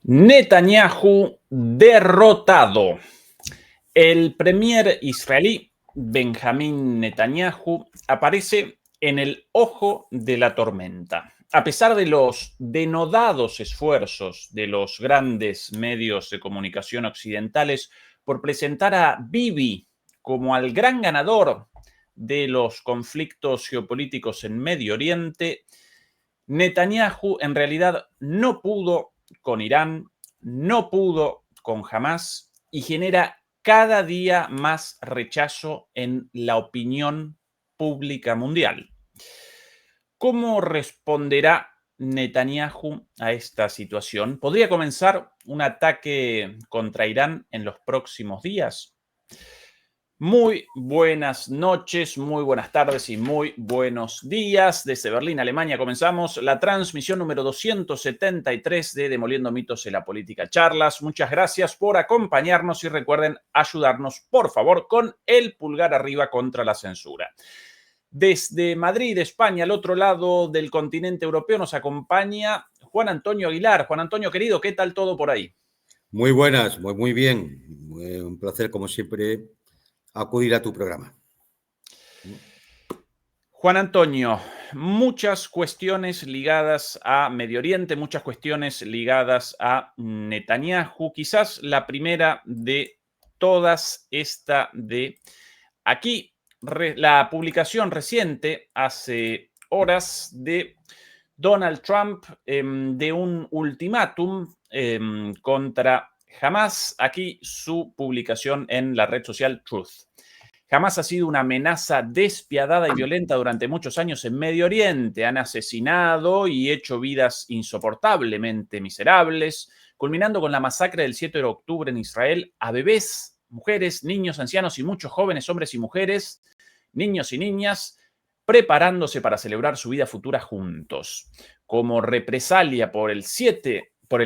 Netanyahu derrotado. El premier israelí Benjamín Netanyahu aparece en el ojo de la tormenta. A pesar de los denodados esfuerzos de los grandes medios de comunicación occidentales por presentar a Bibi como al gran ganador de los conflictos geopolíticos en Medio Oriente, Netanyahu en realidad no pudo con Irán, no pudo con Hamás y genera cada día más rechazo en la opinión pública mundial. ¿Cómo responderá Netanyahu a esta situación? ¿Podría comenzar un ataque contra Irán en los próximos días? Muy buenas noches, muy buenas tardes y muy buenos días. Desde Berlín, Alemania, comenzamos la transmisión número 273 de Demoliendo Mitos en la Política Charlas. Muchas gracias por acompañarnos y recuerden ayudarnos, por favor, con el pulgar arriba contra la censura. Desde Madrid, España, al otro lado del continente europeo, nos acompaña Juan Antonio Aguilar. Juan Antonio, querido, ¿qué tal todo por ahí? Muy buenas, muy bien. Un placer, como siempre, acudir a tu programa. Juan Antonio, muchas cuestiones ligadas a Medio Oriente, muchas cuestiones ligadas a Netanyahu. Quizás la primera de todas, esta de aquí, la publicación reciente, hace horas, de Donald Trump de un ultimátum contra Hamás. Aquí su publicación en la red social Truth. Hamás ha sido una amenaza despiadada y violenta durante muchos años en Medio Oriente. Han asesinado y hecho vidas insoportablemente miserables, culminando con la masacre del 7 de octubre en Israel a bebés, mujeres, niños, ancianos y muchos jóvenes, hombres y mujeres, niños y niñas, preparándose para celebrar su vida futura juntos. Como represalia por el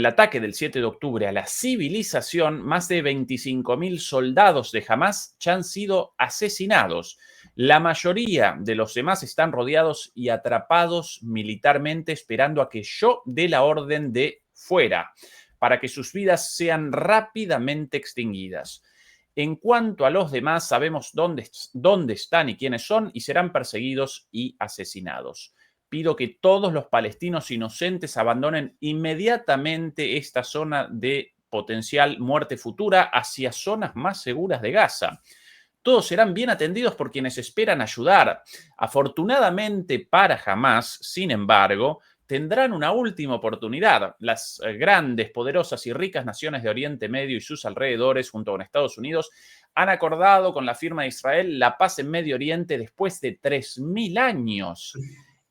ataque del 7 de octubre a la civilización, más de 25.000 soldados de Hamás ya han sido asesinados. La mayoría de los demás están rodeados y atrapados militarmente, esperando a que yo dé la orden de fuera, para que sus vidas sean rápidamente extinguidas. En cuanto a los demás, sabemos dónde están y quiénes son, y serán perseguidos y asesinados. Pido que todos los palestinos inocentes abandonen inmediatamente esta zona de potencial muerte futura hacia zonas más seguras de Gaza. Todos serán bien atendidos por quienes esperan ayudar. Afortunadamente para Hamás, sin embargo, tendrán una última oportunidad. Las grandes, poderosas y ricas naciones de Oriente Medio y sus alrededores, junto con Estados Unidos, han acordado con la firma de Israel la paz en Medio Oriente después de 3.000 años.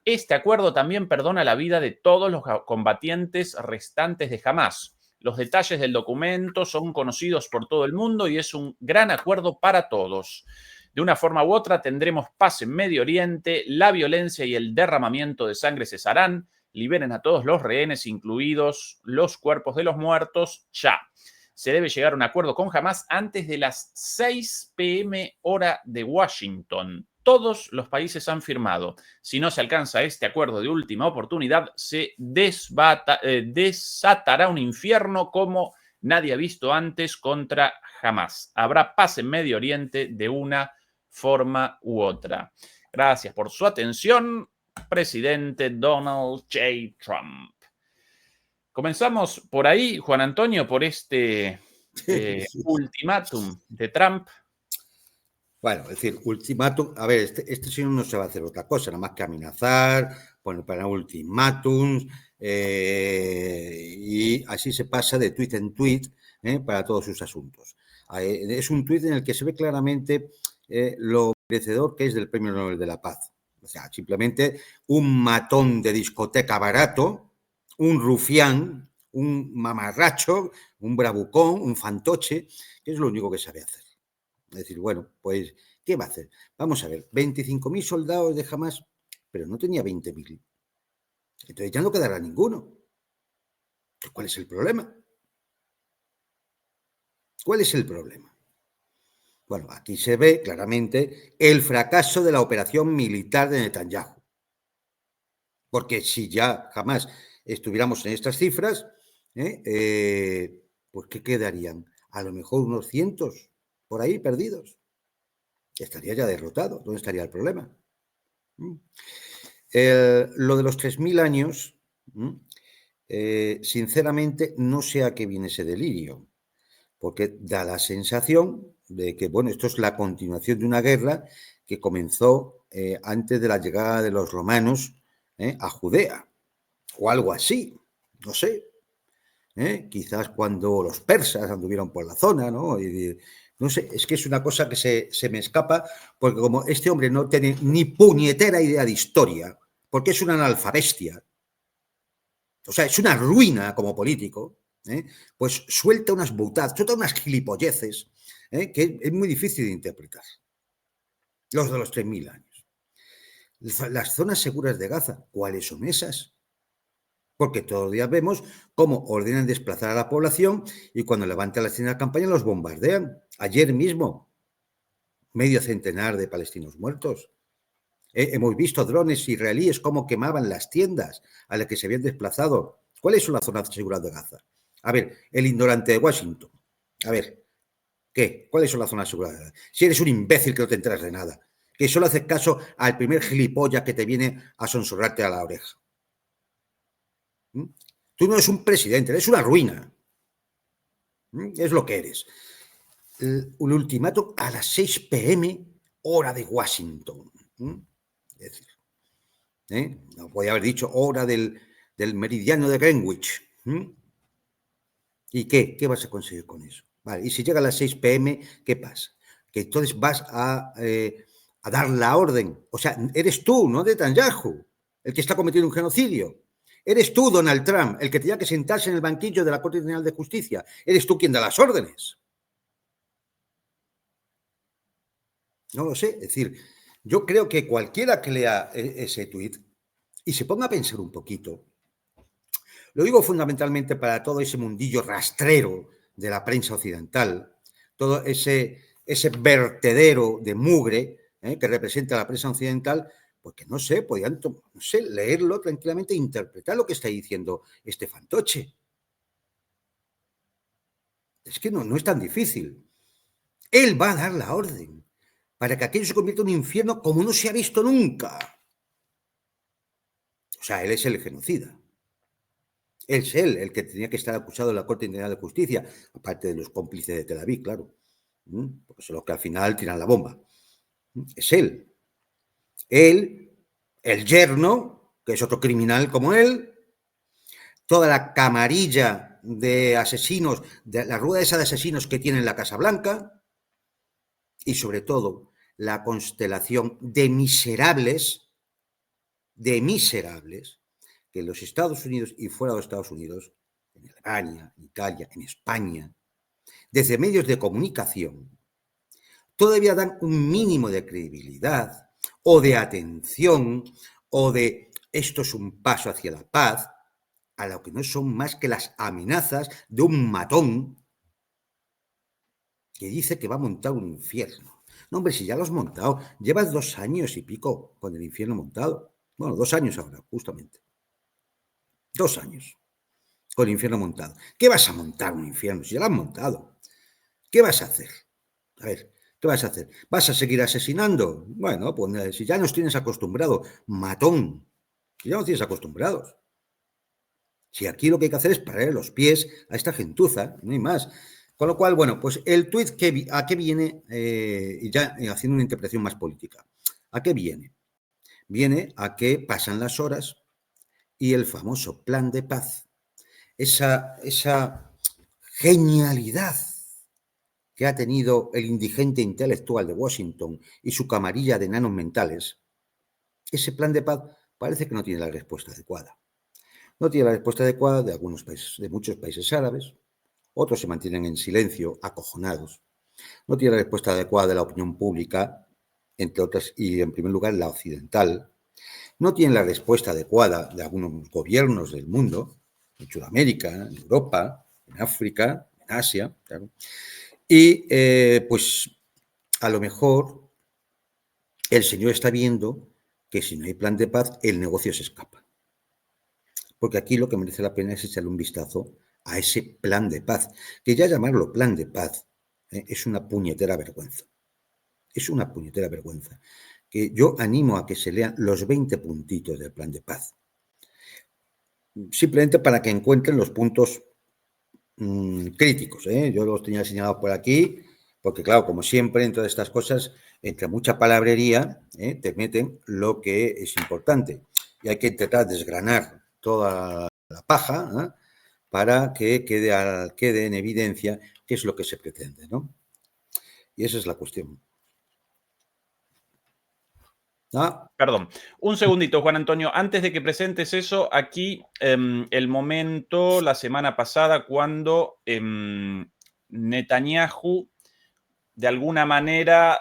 Este acuerdo también perdona la vida de todos los combatientes restantes de Hamás. Los detalles del documento son conocidos por todo el mundo y es un gran acuerdo para todos. De una forma u otra tendremos paz en Medio Oriente, la violencia y el derramamiento de sangre cesarán, liberen a todos los rehenes, incluidos los cuerpos de los muertos, ya. Se debe llegar a un acuerdo con Hamás antes de las 6 p.m. hora de Washington. Todos los países han firmado. Si no se alcanza este acuerdo de última oportunidad, se desatará un infierno como nadie ha visto antes contra Hamás. Habrá paz en Medio Oriente de una forma u otra. Gracias por su atención, presidente Donald J. Trump. Comenzamos por ahí, Juan Antonio, por este ultimátum de Trump. Bueno, es decir, ultimátum, a ver, este señor no se va a hacer otra cosa, nada más que amenazar, poner para ultimátums, y así se pasa de tuit en tuit para todos sus asuntos. Es un tuit en el que se ve claramente lo merecedor que es del Premio Nobel de la Paz. O sea, simplemente un matón de discoteca barato, un rufián, un mamarracho, un bravucón, un fantoche, que es lo único que sabe hacer. Es decir, bueno, pues, ¿qué va a hacer? Vamos a ver, 25.000 soldados de Hamás, pero no tenía 20.000. Entonces ya no quedará ninguno. ¿Cuál es el problema? ¿Cuál es el problema? Bueno, aquí se ve claramente el fracaso de la operación militar de Netanyahu. Porque si ya jamás estuviéramos en estas cifras, pues ¿qué quedarían? A lo mejor unos cientos por ahí perdidos. Estaría ya derrotado. ¿Dónde estaría el problema? Lo de los 3000 años, sinceramente, no sé a qué viene ese delirio, porque da la sensación de que, bueno, esto es la continuación de una guerra que comenzó antes de la llegada de los romanos a Judea, o algo así, no sé. Quizás cuando los persas anduvieron por la zona, ¿no? No sé, es que es una cosa que se me escapa, porque como este hombre no tiene ni puñetera idea de historia, porque es una analfabestia, o sea, es una ruina como político, pues suelta unas butadas, suelta unas gilipolleces, que es muy difícil de interpretar. Los de los 3000 años. Las zonas seguras de Gaza, ¿cuáles son esas? Porque todos los días vemos cómo ordenan desplazar a la población y cuando levantan la escena de campaña los bombardean. Ayer mismo, medio centenar de palestinos muertos. Hemos visto drones israelíes cómo quemaban las tiendas a las que se habían desplazado. ¿Cuáles son las zonas seguras de Gaza? A ver, el ignorante de Washington. A ver, ¿qué? ¿Cuáles son las zonas seguras de Gaza? Si eres un imbécil que no te enteras de nada, que solo haces caso al primer gilipollas que te viene a sonsorrarte a la oreja. Tú no eres un presidente, eres una ruina. Es lo que eres. Un ultimátum a las 6 p.m. hora de Washington. Es decir, no podía haber dicho hora del meridiano de Greenwich. ¿Y qué? ¿Qué vas a conseguir con eso? Vale, y si llega a las 6 p.m., ¿qué pasa? Que entonces vas a dar la orden. O sea, eres tú, no Netanyahu, el que está cometiendo un genocidio. Eres tú, Donald Trump, el que tenía que sentarse en el banquillo de la Corte General de Justicia. Eres tú quien da las órdenes. No lo sé. Es decir, yo creo que cualquiera que lea ese tuit y se ponga a pensar un poquito, lo digo fundamentalmente para todo ese mundillo rastrero de la prensa occidental, todo ese vertedero de mugre que representa la prensa occidental, porque no sé, podían no sé, leerlo tranquilamente e interpretar lo que está diciendo este fantoche. Es que no es tan difícil. Él va a dar la orden para que aquello se convierta en un infierno como no se ha visto nunca. O sea, él es el genocida. Es él el que tenía que estar acusado en la Corte Internacional de Justicia, aparte de los cómplices de Tel Aviv, claro, porque son los que al final tiran la bomba. Es él. Él, el yerno, que es otro criminal como él, toda la camarilla de asesinos, de la rueda esa de asesinos que tiene en la Casa Blanca, y sobre todo la constelación de miserables que en los Estados Unidos y fuera de los Estados Unidos, en Alemania, en Italia, en España, desde medios de comunicación, todavía dan un mínimo de credibilidad o de atención o de esto es un paso hacia la paz, a lo que no son más que las amenazas de un matón que dice que va a montar un infierno. No, hombre, si ya lo has montado, llevas 2 años y pico con el infierno montado. Bueno, 2 años ahora, justamente. 2 años con el infierno montado. ¿Qué vas a montar un infierno? Si ya lo has montado. ¿Qué vas a hacer? A ver, ¿qué vas a hacer? ¿Vas a seguir asesinando? Bueno, pues si ya nos tienes acostumbrado, matón, si ya nos tienes acostumbrados. Si aquí lo que hay que hacer es parar los pies a esta gentuza, no hay más. Con lo cual, bueno, pues el tuit, ¿a qué viene? Y ya haciendo una interpretación más política. ¿A qué viene? Viene a que pasan las horas y el famoso plan de paz, esa genialidad que ha tenido el indigente intelectual de Washington y su camarilla de enanos mentales, ese plan de paz parece que no tiene la respuesta adecuada. No tiene la respuesta adecuada de algunos países, de muchos países árabes, otros se mantienen en silencio, acojonados. No tiene la respuesta adecuada de la opinión pública, entre otras, y en primer lugar la occidental. No tiene la respuesta adecuada de algunos gobiernos del mundo, en Sudamérica, en Europa, en África, en Asia, claro. Y pues a lo mejor el señor está viendo que si no hay plan de paz, el negocio se escapa. Porque aquí lo que merece la pena es echarle un vistazo a ese plan de paz, que ya llamarlo plan de paz es una puñetera vergüenza. Es una puñetera vergüenza. Que yo animo a que se lean los 20 puntitos del plan de paz. Simplemente para que encuentren los puntos críticos. Yo los tenía señalados por aquí, porque claro, como siempre en todas estas cosas, entre mucha palabrería, te meten lo que es importante. Y hay que intentar desgranar toda la paja para que quede en evidencia qué es lo que se pretende, ¿no? Y esa es la cuestión. Perdón, un segundito, Juan Antonio. Antes de que presentes eso, aquí el momento, la semana pasada, cuando Netanyahu, de alguna manera,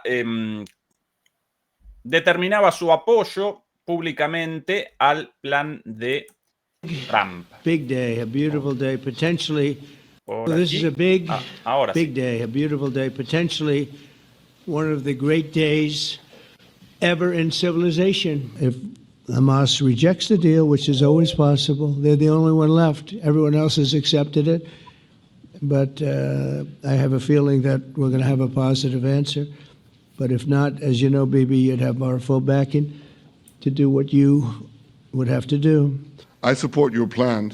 determinaba su apoyo públicamente al plan de Trump. Big day, a beautiful day, potentially. Por This is a big, ahora big sí. day, a beautiful day, potentially one of the great days ever in civilization. If Hamas rejects the deal, which is always possible, they're the only one left. Everyone else has accepted it. But I have a feeling that we're going to have a positive answer. But if not, as you know, Bibi, you'd have our full backing to do what you would have to do. I support your plan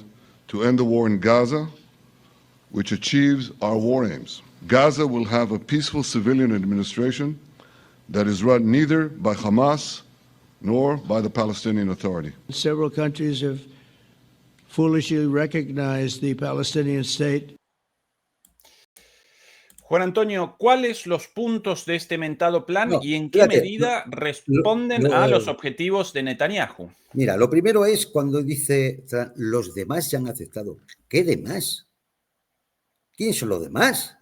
to end the war in Gaza, which achieves our war aims. Gaza will have a peaceful civilian administration that is run neither by Hamas nor by the Palestinian Authority. Several countries have foolishly recognized the Palestinian state. Juan Antonio, ¿cuáles los puntos de este mentado plan y en qué fíjate, medida responden a los objetivos de Netanyahu? Mira, lo primero es cuando dice los demás ya han aceptado. ¿Qué demás? ¿Quiénes son los demás?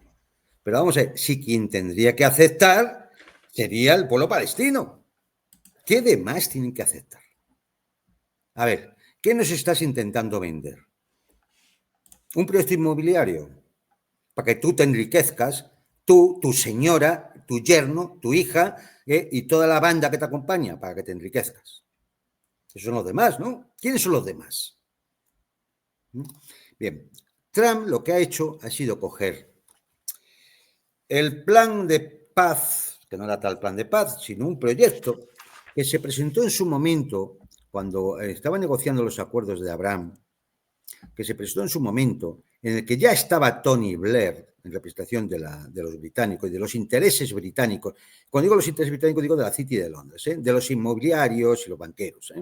Pero vamos a ver, si quien tendría que aceptar sería el pueblo palestino. ¿Qué demás tienen que aceptar? A ver, ¿qué nos estás intentando vender? ¿Un proyecto inmobiliario? Para que tú te enriquezcas, tú, tu señora, tu yerno, tu hija y toda la banda que te acompaña para que te enriquezcas. Esos son los demás, ¿no? ¿Quiénes son los demás? Bien, Trump lo que ha hecho ha sido coger el plan de paz, que no era tal plan de paz, sino un proyecto que se presentó en su momento cuando estaba negociando los acuerdos de Abraham, que se presentó en su momento, en el que ya estaba Tony Blair en representación de los británicos y de los intereses británicos. Cuando digo los intereses británicos, digo de la City de Londres, de los inmobiliarios y los banqueros.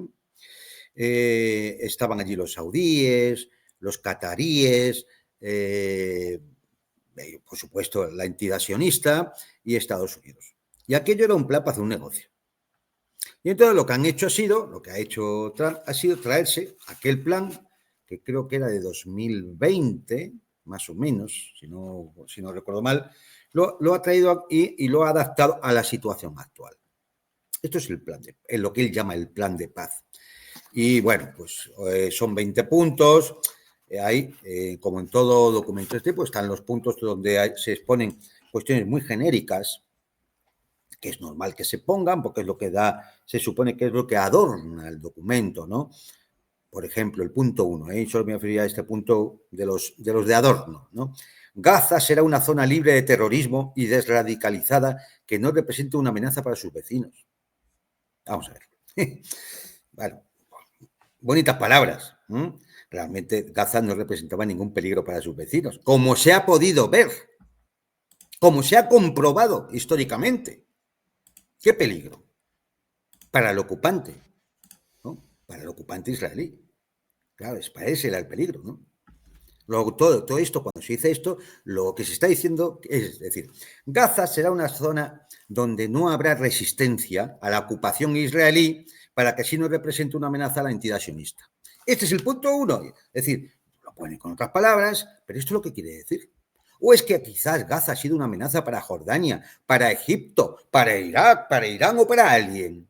Estaban allí los saudíes, los cataríes, por supuesto la entidad sionista y Estados Unidos. Y aquello era un plan para hacer un negocio. Y entonces lo que han hecho lo que ha hecho Trump ha sido traerse aquel plan que creo que era de 2020, más o menos, si no recuerdo mal, lo ha traído y lo ha adaptado a la situación actual. Esto es el plan, es lo que él llama el plan de paz. Y bueno, pues son 20 puntos. Ahí, como en todo documento pues están los puntos donde se exponen cuestiones muy genéricas, que es normal que se pongan, porque es lo que se supone que es lo que adorna el documento, ¿no? Por ejemplo, el punto 1, solo me referiría a este punto de los de adorno, ¿no? Gaza será una zona libre de terrorismo y desradicalizada que no represente una amenaza para sus vecinos. Vamos a ver. Bueno, bonitas palabras. Realmente Gaza no representaba ningún peligro para sus vecinos, como se ha podido ver, como se ha comprobado históricamente. ¿Qué peligro? Para el ocupante, ¿no? Para el ocupante israelí. Claro, para ese era el peligro, ¿no? Luego, todo esto, cuando se dice esto, lo que se está diciendo es decir, Gaza será una zona donde no habrá resistencia a la ocupación israelí para que así no represente una amenaza a la entidad sionista. Este es el punto 1. Es decir, lo ponen con otras palabras, pero esto es lo que quiere decir. ¿O es que quizás Gaza ha sido una amenaza para Jordania, para Egipto, para Irak, para Irán o para alguien?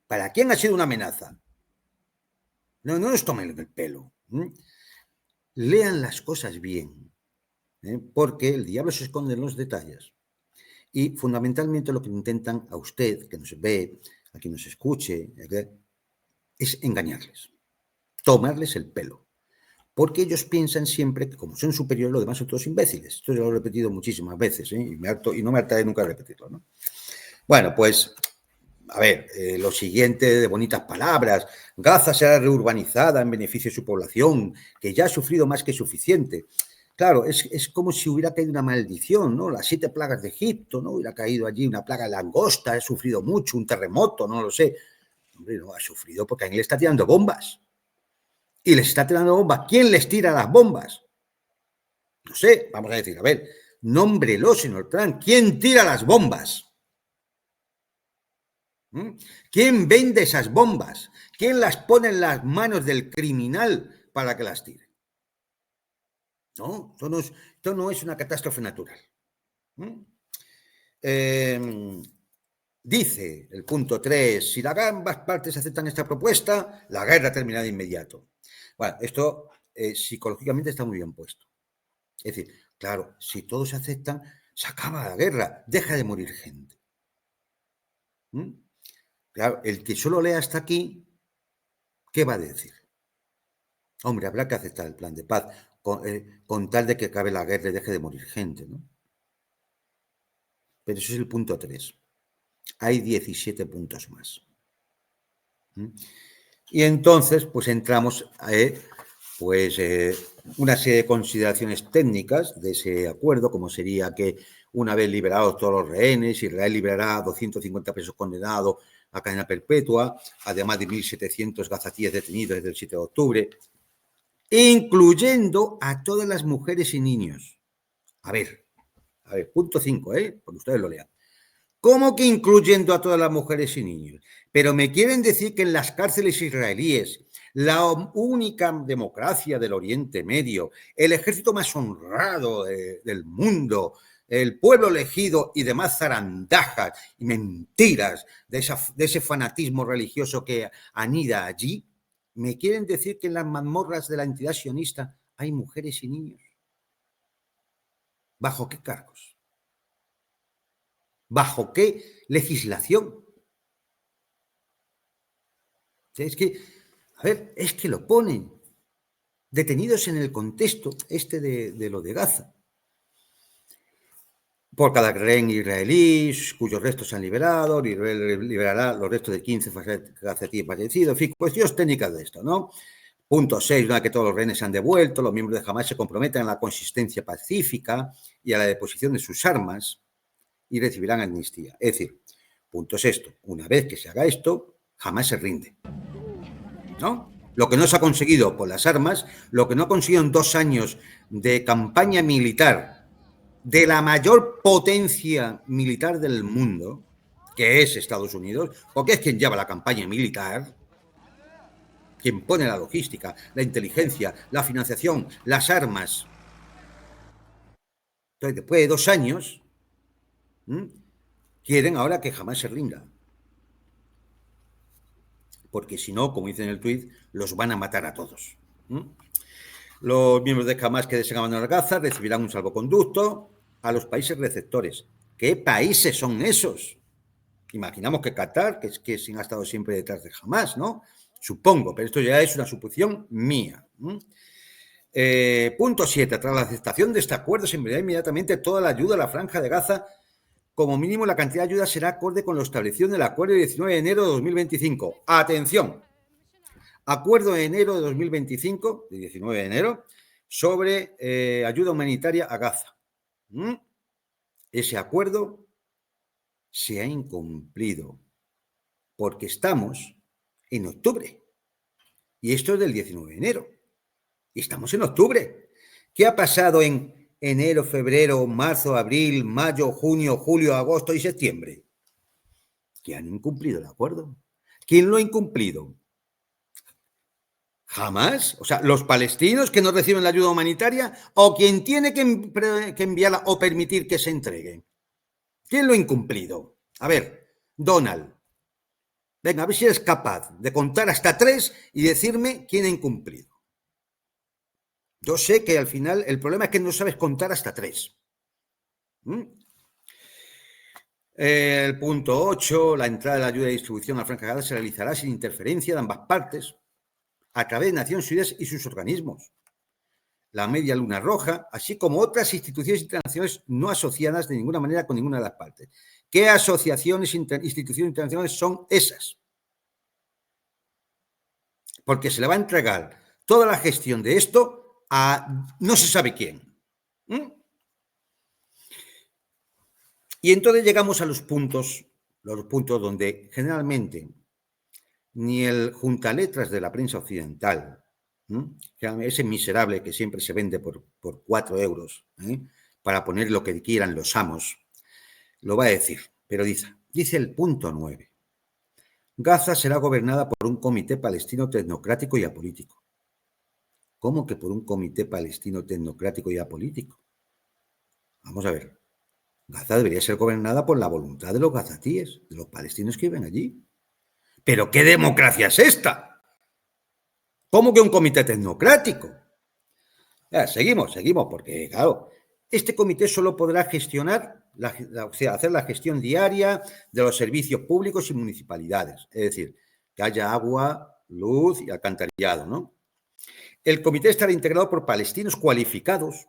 ¿Para quién ha sido una amenaza? No nos tomen el pelo. Lean las cosas bien, porque el diablo se esconde en los detalles. Y fundamentalmente lo que intentan a usted, que nos ve, a quien nos escuche, es engañarles, tomarles el pelo. porque ellos piensan siempre que como son superiores, los demás son todos imbéciles. Esto yo lo he repetido muchísimas veces, ¿eh? Y no me hartaré nunca de repetirlo, ¿no? Bueno, pues, a ver, lo siguiente de bonitas palabras. Gaza será reurbanizada en beneficio de su población, que ya ha sufrido más que suficiente. Claro, es como si hubiera caído una maldición, ¿no? Las 7 plagas de Egipto, ¿no? Hubiera caído allí una plaga de langosta, ha sufrido mucho, un terremoto, no lo sé. Hombre, no, ha sufrido porque a él le está tirando bombas. Y les está tirando bombas. ¿Quién les tira las bombas? No sé, vamos a decir, a ver, nómbrelo, señor Trump. ¿Quién tira las bombas? ¿Quién vende esas bombas? ¿Quién las pone en las manos del criminal para que las tire? No, esto no es una catástrofe natural. Dice el punto 3, si ambas partes aceptan esta propuesta, la guerra terminará de inmediato. Bueno, esto psicológicamente está muy bien puesto. Es decir, claro, si todos aceptan, se acaba la guerra, deja de morir gente. Claro, el que solo lea hasta aquí, ¿qué va a decir? Hombre, habrá que aceptar el plan de paz con tal de que acabe la guerra y deje de morir gente, ¿no? Pero eso es el punto 3. Hay 17 puntos más. Y entonces, pues entramos a una serie de consideraciones técnicas de ese acuerdo, como sería que una vez liberados todos los rehenes, Israel liberará a 250 presos condenados a cadena perpetua, además de 1.700 gazatíes detenidos desde el 7 de octubre, incluyendo a todas las mujeres y niños. A ver, punto 5, porque ustedes lo lean. ¿Cómo que incluyendo a todas las mujeres y niños? Pero me quieren decir que en las cárceles israelíes, la única democracia del Oriente Medio, el ejército más honrado del mundo, el pueblo elegido y demás zarandajas y mentiras de ese fanatismo religioso que anida allí, ¿me quieren decir que en las mazmorras de la entidad sionista hay mujeres y niños? ¿Bajo qué cargos? ¿Bajo qué legislación? Es que, a ver, es que lo ponen detenidos en el contexto de lo de Gaza. Por cada rehén israelí, cuyos restos se han liberado, liberará los restos de 15 gazatíes fallecidos. En fin, cuestiones técnicas de esto, ¿no? Punto 6, una vez que todos los rehenes se han devuelto, los miembros de Hamás se comprometen a la consistencia pacífica y a la deposición de sus armas y recibirán amnistía. Es decir, punto sexto, una vez que se haga esto, Hamás se rinde, ¿no? Lo que no se ha conseguido por las armas, lo que no ha conseguido en 2 años de campaña militar de la mayor potencia militar del mundo, que es Estados Unidos, porque es quien lleva la campaña militar, quien pone la logística, la inteligencia, la financiación, las armas. Entonces, después de 2 años, quieren ahora que Hamás se rinda. Porque si no, como dice en el tuit, los van a matar a todos. Los miembros de Hamás que deseen abandonar Gaza recibirán un salvoconducto a los países receptores. ¿Qué países son esos? Imaginamos que Qatar, que es que ha estado siempre detrás de Hamás, ¿no? Supongo, pero esto ya es una suposición mía. Punto 7. Tras la aceptación de este acuerdo, se enviará inmediatamente toda la ayuda a la Franja de Gaza. Como mínimo, la cantidad de ayuda será acorde con lo establecido en el acuerdo de 19 de enero de 2025. ¡Atención! Acuerdo de enero de 2025, de 19 de enero, sobre ayuda humanitaria a Gaza. Ese acuerdo se ha incumplido porque estamos en octubre. Y esto es del 19 de enero. Y estamos en octubre. ¿Qué ha pasado en enero, febrero, marzo, abril, mayo, junio, julio, agosto y septiembre? Que han incumplido el acuerdo. ¿Quién lo ha incumplido? ¿Jamás? O sea, ¿los palestinos que no reciben la ayuda humanitaria o quien tiene que enviarla o permitir que se entregue? ¿Quién lo ha incumplido? A ver, Donald, venga, a ver si eres capaz de contar hasta 3 y decirme quién ha incumplido. Yo sé que al final el problema es que no sabes contar hasta 3. El punto 8, la entrada de la ayuda de distribución a Franja de Gaza se realizará sin interferencia de ambas partes a través de Naciones Unidas y sus organismos. la Media Luna Roja, así como otras instituciones internacionales no asociadas de ninguna manera con ninguna de las partes. ¿Qué asociaciones, instituciones internacionales son esas? Porque se le va a entregar toda la gestión de esto a no se sabe quién. Y entonces llegamos a los puntos donde generalmente ni el juntaletras de la prensa occidental, ese miserable que siempre se vende por 4 euros, para poner lo que quieran los amos, lo va a decir, pero dice el punto 9. Gaza será gobernada por un comité palestino tecnocrático y apolítico. ¿Cómo que por un comité palestino tecnocrático y apolítico? Vamos a ver. Gaza debería ser gobernada por la voluntad de los gazatíes, de los palestinos que viven allí. ¿Pero qué democracia es esta? ¿Cómo que un comité tecnocrático? Seguimos, porque, claro, este comité solo podrá gestionar, hacer la gestión diaria de los servicios públicos y municipalidades. Es decir, que haya agua, luz y alcantarillado, ¿no? El comité estará integrado por palestinos cualificados.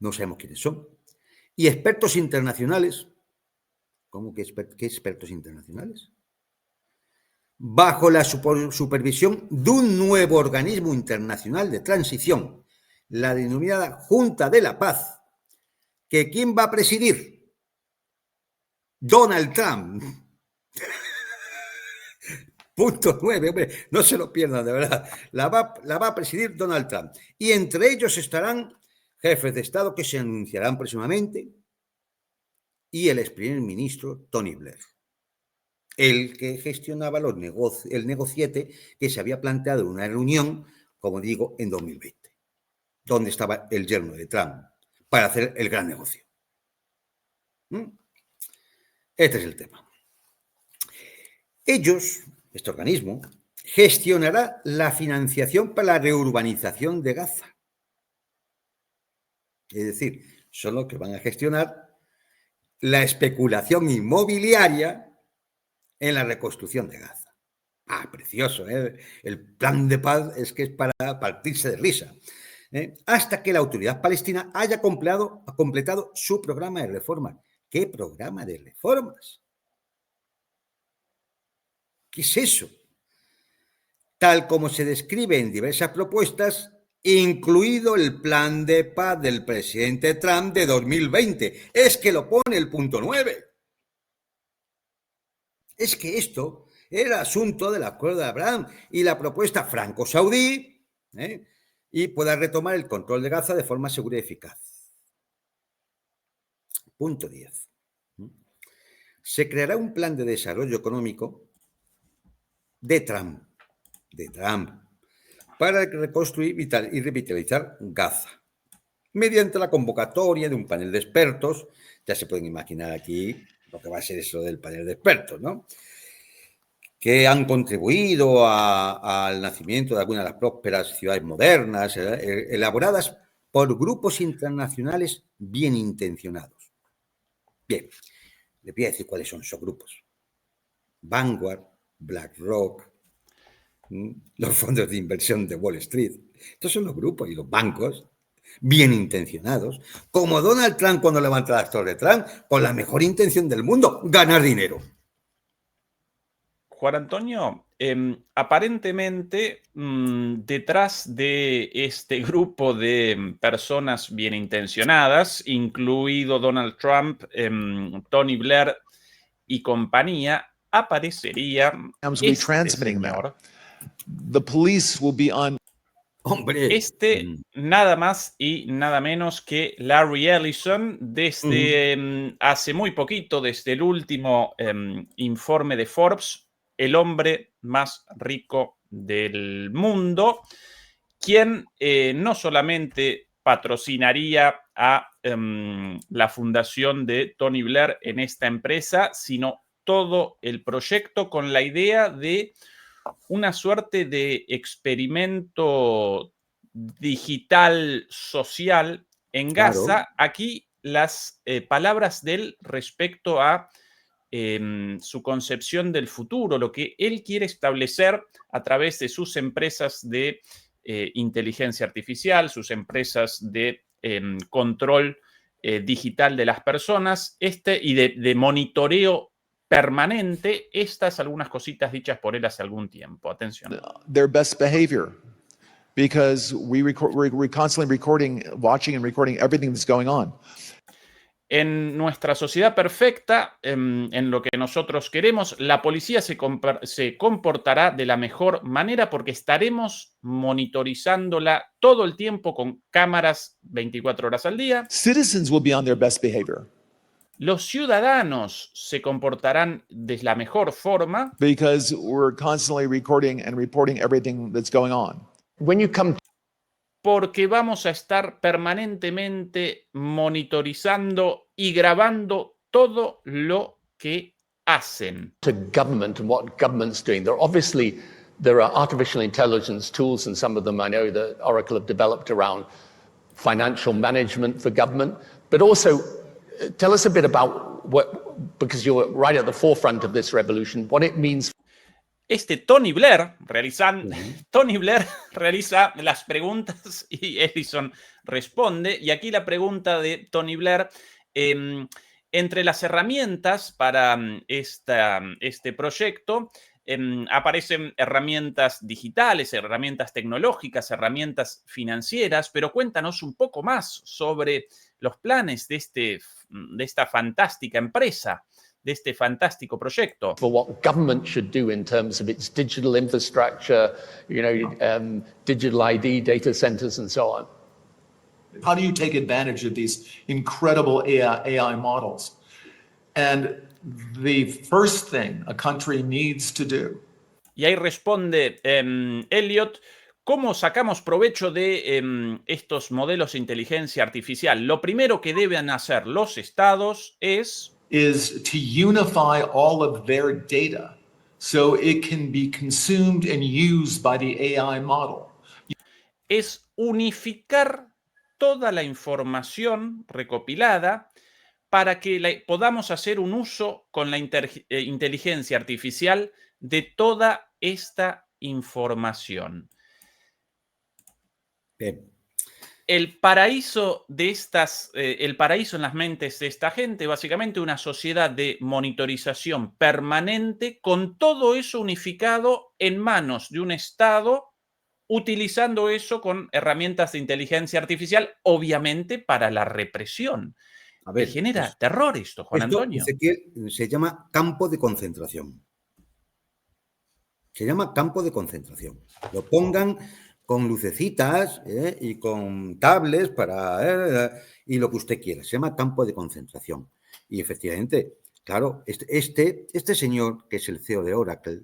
No sabemos quiénes son. Y expertos internacionales. ¿Cómo que qué expertos internacionales? Bajo la supervisión de un nuevo organismo internacional de transición, la denominada Junta de la Paz, que ¿quién va a presidir? Donald Trump. Punto 9, hombre, no se lo pierdan, de verdad. La va a presidir Donald Trump. Y entre ellos estarán jefes de Estado que se anunciarán próximamente y el ex primer ministro Tony Blair, el que gestionaba el negociete que se había planteado en una reunión, como digo, en 2020, donde estaba el yerno de Trump para hacer el gran negocio. Este es el tema. Este organismo, gestionará la financiación para la reurbanización de Gaza. Es decir, son los que van a gestionar la especulación inmobiliaria en la reconstrucción de Gaza. Precioso, ¿eh? El plan de paz es que es para partirse de risa. Hasta que la autoridad palestina haya completado su programa de reformas. ¿Qué programa de reformas? ¿Qué es eso? Tal como se describe en diversas propuestas, incluido el plan de paz del presidente Trump de 2020. Es que lo pone el punto 9. Es que esto era asunto del acuerdo de Abraham y la propuesta franco-saudí, y pueda retomar el control de Gaza de forma segura y eficaz. Punto 10. Se creará un plan de desarrollo económico de Trump, para reconstruir y revitalizar Gaza, mediante la convocatoria de un panel de expertos. Ya se pueden imaginar aquí lo que va a ser eso del panel de expertos, ¿no? Que han contribuido al nacimiento de algunas de las prósperas ciudades modernas, elaboradas por grupos internacionales bien intencionados. Bien, les voy a decir cuáles son esos grupos. Vanguard, BlackRock, los fondos de inversión de Wall Street. Estos son los grupos y los bancos bien intencionados, como Donald Trump cuando levanta las torres de Trump, con la mejor intención del mundo, ganar dinero. Juan Antonio, aparentemente detrás de este grupo de personas bien intencionadas, incluido Donald Trump, Tony Blair y compañía, aparecería este señor. The police will be on. Hombre. Nada más y nada menos que Larry Ellison, desde hace muy poquito, desde el último informe de Forbes, el hombre más rico del mundo, quien no solamente patrocinaría a la fundación de Tony Blair en esta empresa, sino todo el proyecto con la idea de una suerte de experimento digital social en Gaza. Claro. Aquí las palabras de él respecto a su concepción del futuro, lo que él quiere establecer a través de sus empresas de inteligencia artificial, sus empresas de control digital de las personas y de monitoreo permanente, estas algunas cositas dichas por él hace algún tiempo. Atención. Their best behavior, because we're constantly recording, watching and recording everything that's going on. En nuestra sociedad perfecta, en lo que nosotros queremos, la policía se comportará de la mejor manera porque estaremos monitorizándola todo el tiempo con cámaras 24 horas al día. Citizens will be on their best behavior Los ciudadanos se comportarán de la mejor forma because we're constantly recording and reporting everything that's going on. When you come porque vamos a estar permanentemente monitorizando y grabando todo lo que hacen. to government and what government's doing, there are artificial intelligence tools, and some of them I know that Oracle have developed around financial management for government. But also, tell us a bit about because you're right at the forefront of this revolution, what it means. Tony Blair realiza las preguntas y Ellison responde. Y aquí la pregunta de Tony Blair, entre las herramientas para este proyecto, aparecen herramientas digitales, herramientas tecnológicas, herramientas financieras, pero cuéntanos un poco más sobre los planes de esta fantástica empresa, de este fantástico proyecto. For what government should do in terms of its digital infrastructure, digital ID, data centers, and so on. How do you take advantage of these incredible AI models? And the first thing a country needs to do. Y ahí responde Elliot, ¿cómo sacamos provecho de estos modelos de inteligencia artificial? Lo primero que deben hacer los estados is to unify all of their data so it can be consumed and used by the AI model. Es unificar toda la información recopilada para que podamos hacer un uso con la inteligencia artificial de toda esta información. Bien. El paraíso en las mentes de esta gente, básicamente una sociedad de monitorización permanente con todo eso unificado en manos de un Estado, utilizando eso con herramientas de inteligencia artificial, obviamente para la represión. A ver, genera terror esto, Juan Antonio. Se llama campo de concentración. Se llama campo de concentración. Lo pongan con lucecitas y con tablets y lo que usted quiera. Se llama campo de concentración. Y efectivamente, claro, este señor, que es el CEO de Oracle,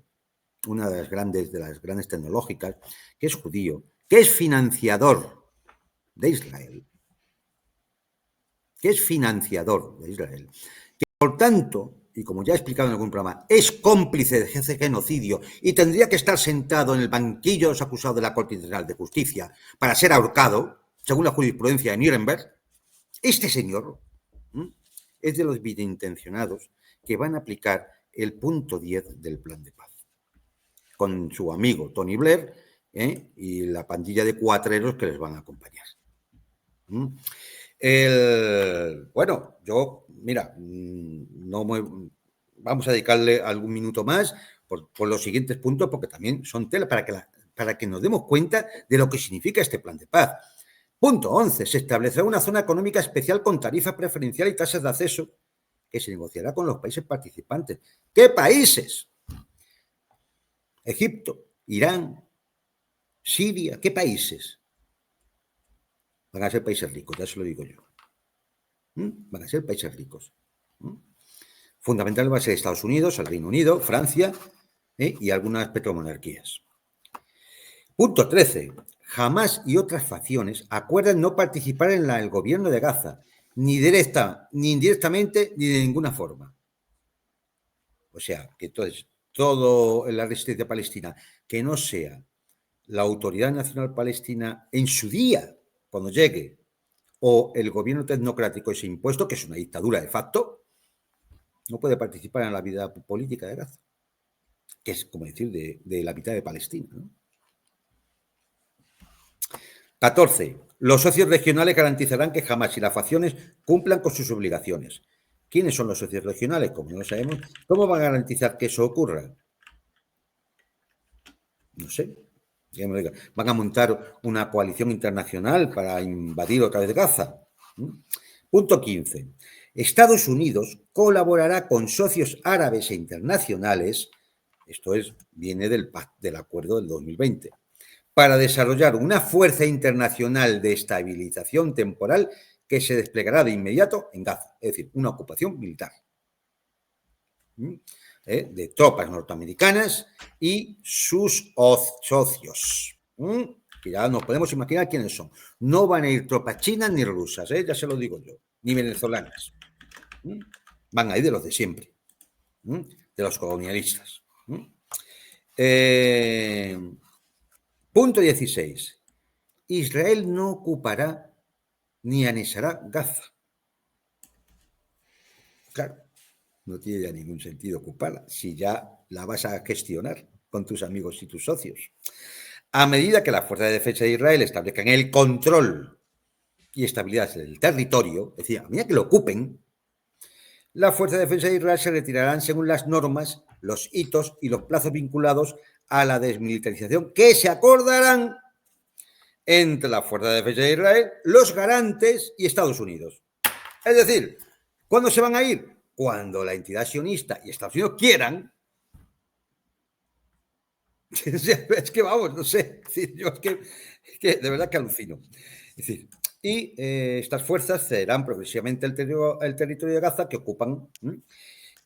una de las grandes tecnológicas, que es judío, que es financiador de Israel, que por tanto, y como ya he explicado en algún programa, es cómplice de ese genocidio y tendría que estar sentado en el banquillo de los acusados de la Corte Internacional de Justicia para ser ahorcado, según la jurisprudencia de Nuremberg. Este señor es de los bienintencionados que van a aplicar el punto 10 del plan de paz, con su amigo Tony Blair y la pandilla de cuatreros que les van a acompañar. Bueno, yo, mira, vamos a dedicarle algún minuto más por los siguientes puntos, porque también son tela para que nos demos cuenta de lo que significa este plan de paz. Punto 11. Se establecerá una zona económica especial con tarifa preferencial y tasas de acceso que se negociará con los países participantes. ¿Qué países? Egipto, Irán, Siria, ¿qué países? Van a ser países ricos, ya se lo digo yo. Van a ser países ricos. Fundamental va a ser Estados Unidos, el Reino Unido, Francia y algunas petromonarquías. Punto 13. Hamás y otras facciones acuerdan no participar en el gobierno de Gaza, ni directa, ni indirectamente, ni de ninguna forma. O sea, que entonces todo en la resistencia palestina que no sea la Autoridad Nacional Palestina en su día, cuando llegue, o el gobierno tecnocrático ese impuesto, que es una dictadura de facto, no puede participar en la vida política de Gaza, que es como decir de la mitad de Palestina, ¿no? 14. Los socios regionales garantizarán que Hamás y las facciones cumplan con sus obligaciones. ¿Quiénes son los socios regionales? Como no lo sabemos, ¿cómo van a garantizar que eso ocurra? No sé. ¿Van a montar una coalición internacional para invadir otra vez Gaza? Punto 15. Estados Unidos colaborará con socios árabes e internacionales, esto viene del acuerdo del 2020, para desarrollar una fuerza internacional de estabilización temporal que se desplegará de inmediato en Gaza, es decir, una ocupación militar de tropas norteamericanas y sus socios. Que ya nos podemos imaginar quiénes son. No van a ir tropas chinas ni rusas, ya se lo digo yo, ni venezolanas. Van a ir de los de siempre, de los colonialistas. Punto 16. Israel no ocupará ni anexará Gaza. Claro, no tiene ya ningún sentido ocuparla si ya la vas a gestionar con tus amigos y tus socios. A medida que las fuerzas de defensa de Israel establezcan el control y estabilidad del territorio, es decir, a medida que lo ocupen, las fuerzas de defensa de Israel se retirarán según las normas, los hitos y los plazos vinculados a la desmilitarización que se acordarán entre la Fuerza de Defensa de Israel, los garantes y Estados Unidos. Es decir, ¿cuándo se van a ir? Cuando la entidad sionista y Estados Unidos quieran. Es que vamos, no sé. Yo es que de verdad que alucino. Es decir, y estas fuerzas cederán progresivamente el territorio de Gaza que ocupan,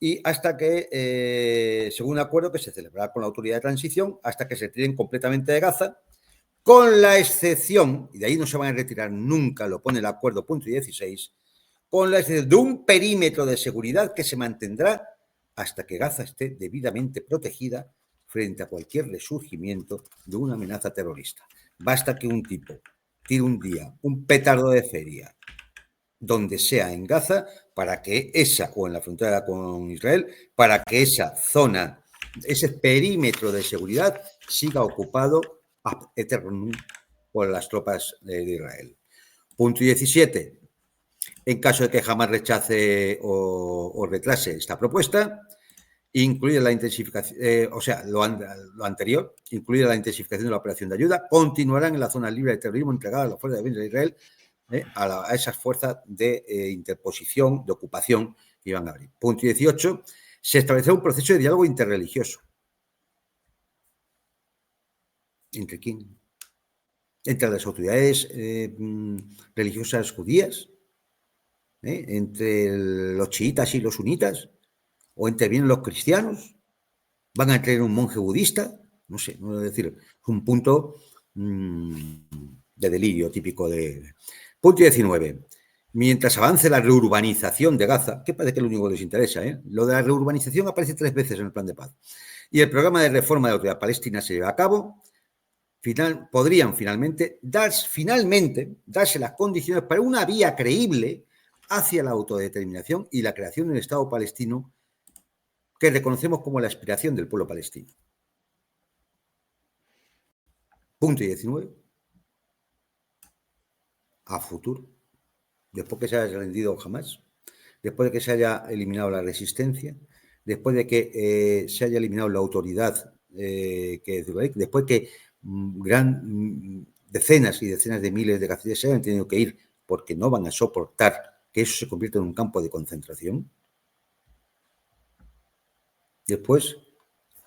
y hasta que, según un acuerdo que se celebrará con la autoridad de transición, hasta que se retiren completamente de Gaza, con la excepción, y de ahí no se van a retirar nunca, lo pone el acuerdo punto 16, con la excepción de un perímetro de seguridad que se mantendrá hasta que Gaza esté debidamente protegida frente a cualquier resurgimiento de una amenaza terrorista. Basta que un tipo tire un día un petardo de feria donde sea en Gaza para que esa, o en la frontera con Israel, para que esa zona, ese perímetro de seguridad siga ocupado ad eternum por las tropas de Israel. Punto 17. En caso de que Hamás rechace o retrase esta propuesta, incluida la intensificación, lo anterior, incluida la intensificación de la operación de ayuda, continuarán en la zona libre de terrorismo entregada a la Fuerza de Defensa de Israel, a esas fuerzas de interposición, de ocupación que iban a abrir. Punto 18. Se establecerá un proceso de diálogo interreligioso. ¿Entre quién? Entre las autoridades religiosas judías, entre los chiitas y los sunitas, o intervienen los cristianos, van a traer un monje budista, no sé, no voy a decir, es un punto de delirio típico de... Punto 19. Mientras avance la reurbanización de Gaza, que parece que es lo único que les interesa, lo de la reurbanización aparece 3 veces en el plan de paz, y el programa de reforma de la autoridad palestina se lleva a cabo, podrían finalmente darse las condiciones para una vía creíble hacia la autodeterminación y la creación de un Estado palestino que reconocemos como la aspiración del pueblo palestino. Punto 19. A futuro, después que se haya rendido Hamás, después de que se haya eliminado la resistencia, después de que se haya eliminado la autoridad, después que decenas y decenas de miles de gazatíes se hayan tenido que ir porque no van a soportar que eso se convierta en un campo de concentración. Después,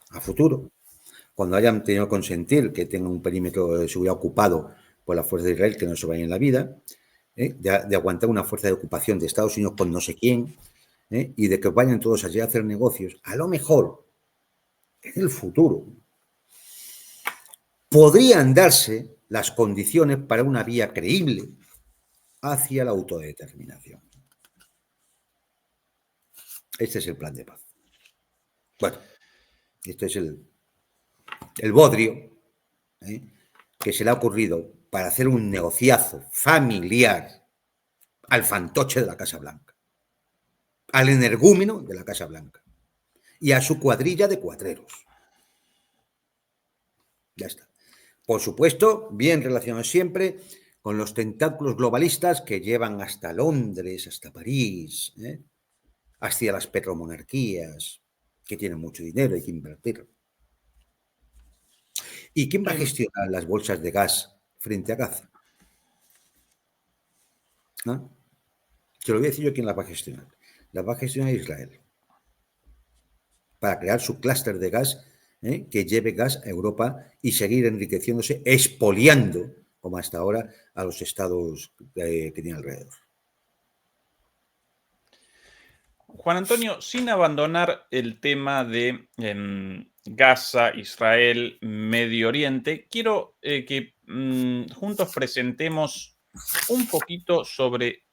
a futuro, cuando hayan tenido que consentir que tengan un perímetro de seguridad ocupado por la fuerza de Israel, que no se vaya en la vida, de aguantar una fuerza de ocupación de Estados Unidos con no sé quién, y de que vayan todos allí a hacer negocios, a lo mejor, en el futuro, podrían darse las condiciones para una vía creíble hacia la autodeterminación. Este es el plan de paz. Bueno, este es el bodrio que se le ha ocurrido para hacer un negociazo familiar al fantoche de la Casa Blanca, al energúmeno de la Casa Blanca y a su cuadrilla de cuatreros. Ya está. Por supuesto, bien relacionados siempre con los tentáculos globalistas que llevan hasta Londres, hasta París, hacia las petromonarquías, que tienen mucho dinero, hay que invertir. ¿Y quién va a gestionar las bolsas de gas frente a Gaza? ¿Ah? Te lo voy a decir yo quién las va a gestionar. Las va a gestionar Israel, para crear su clúster de gas que lleve gas a Europa y seguir enriqueciéndose, expoliando, como hasta ahora, a los estados que tiene alrededor. Juan Antonio, sin abandonar el tema de Gaza, Israel, Medio Oriente, quiero que juntos presentemos un poquito sobre